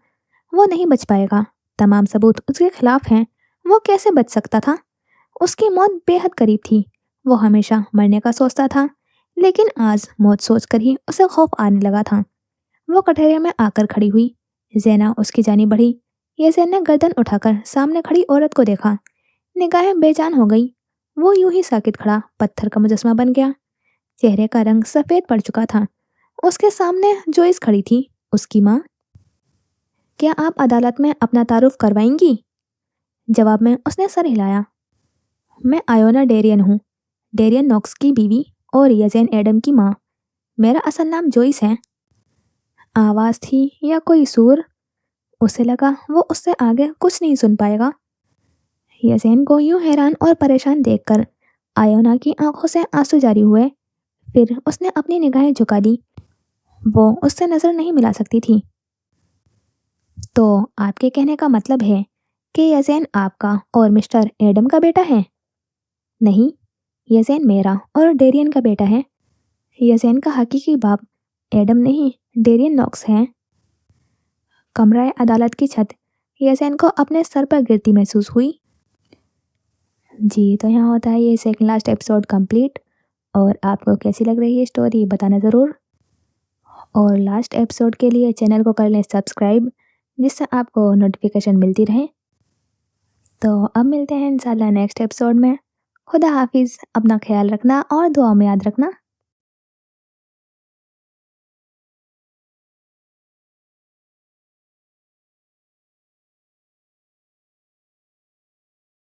وہ نہیں بچ پائے گا، تمام ثبوت اس کے خلاف ہیں، وہ کیسے بچ سکتا تھا؟ اس کی موت بے حد قریب تھی، وہ ہمیشہ مرنے کا سوچتا تھا، لیکن آج موت سوچ کر ہی اسے خوف آنے لگا تھا۔ وہ کٹہرے میں آ کر کھڑی ہوئی، زینا اس کی جانب بڑھی۔ یزین نے گردن اٹھا کر سامنے کھڑی عورت کو دیکھا، نگاہیں بے جان ہو گئی۔ وہ یوں ہی ساکت کھڑا پتھر کا مجسمہ بن گیا، چہرے کا رنگ سفید پڑ چکا تھا۔ اس کے سامنے جوئس کھڑی تھی، اس کی ماں۔ کیا آپ عدالت میں اپنا تعارف کروائیں گی؟ جواب میں اس نے سر ہلایا۔ میں آیونا ڈیرین ہوں، ڈیرین نوکس کی بیوی اور یزین ایڈم کی ماں۔ میرا اصل نام جوئس ہے۔ آواز تھی یا کوئی سور؟ اسے لگا وہ اس سے آگے کچھ نہیں سن پائے گا۔ یزین کو یوں حیران اور پریشان دیکھ کر آیونا کی آنکھوں سے آنسو جاری ہوئے۔ پھر اس نے اپنی نگاہیں جھکا دی، وہ اس سے نظر نہیں ملا سکتی تھی۔ تو آپ کے کہنے کا مطلب ہے کہ یزین آپ کا اور مسٹر ایڈم کا بیٹا ہے؟ نہیں، یزین میرا اور ڈیرین کا بیٹا ہے۔ یزین کا حقیقی باپ ایڈم نہیں، ڈیرین نوکس ہے۔ کمرہ عدالت کی چھت یزین کو اپنے سر پر گرتی محسوس ہوئی۔ جی تو یہاں ہوتا ہے یہ سیکنڈ لاسٹ ایپیسوڈ کمپلیٹ، اور آپ کو کیسی لگ رہی ہے اسٹوری بتانا ضرور، اور لاسٹ ایپیسوڈ کے لیے چینل کو کر لیں سبسکرائب، جس سے آپ کو نوٹیفیکیشن ملتی رہے۔ تو اب ملتے ہیں انشاءاللہ نیکسٹ ایپیسوڈ میں۔ خدا حافظ، اپنا خیال رکھنا اور دعاؤں میں یاد رکھنا۔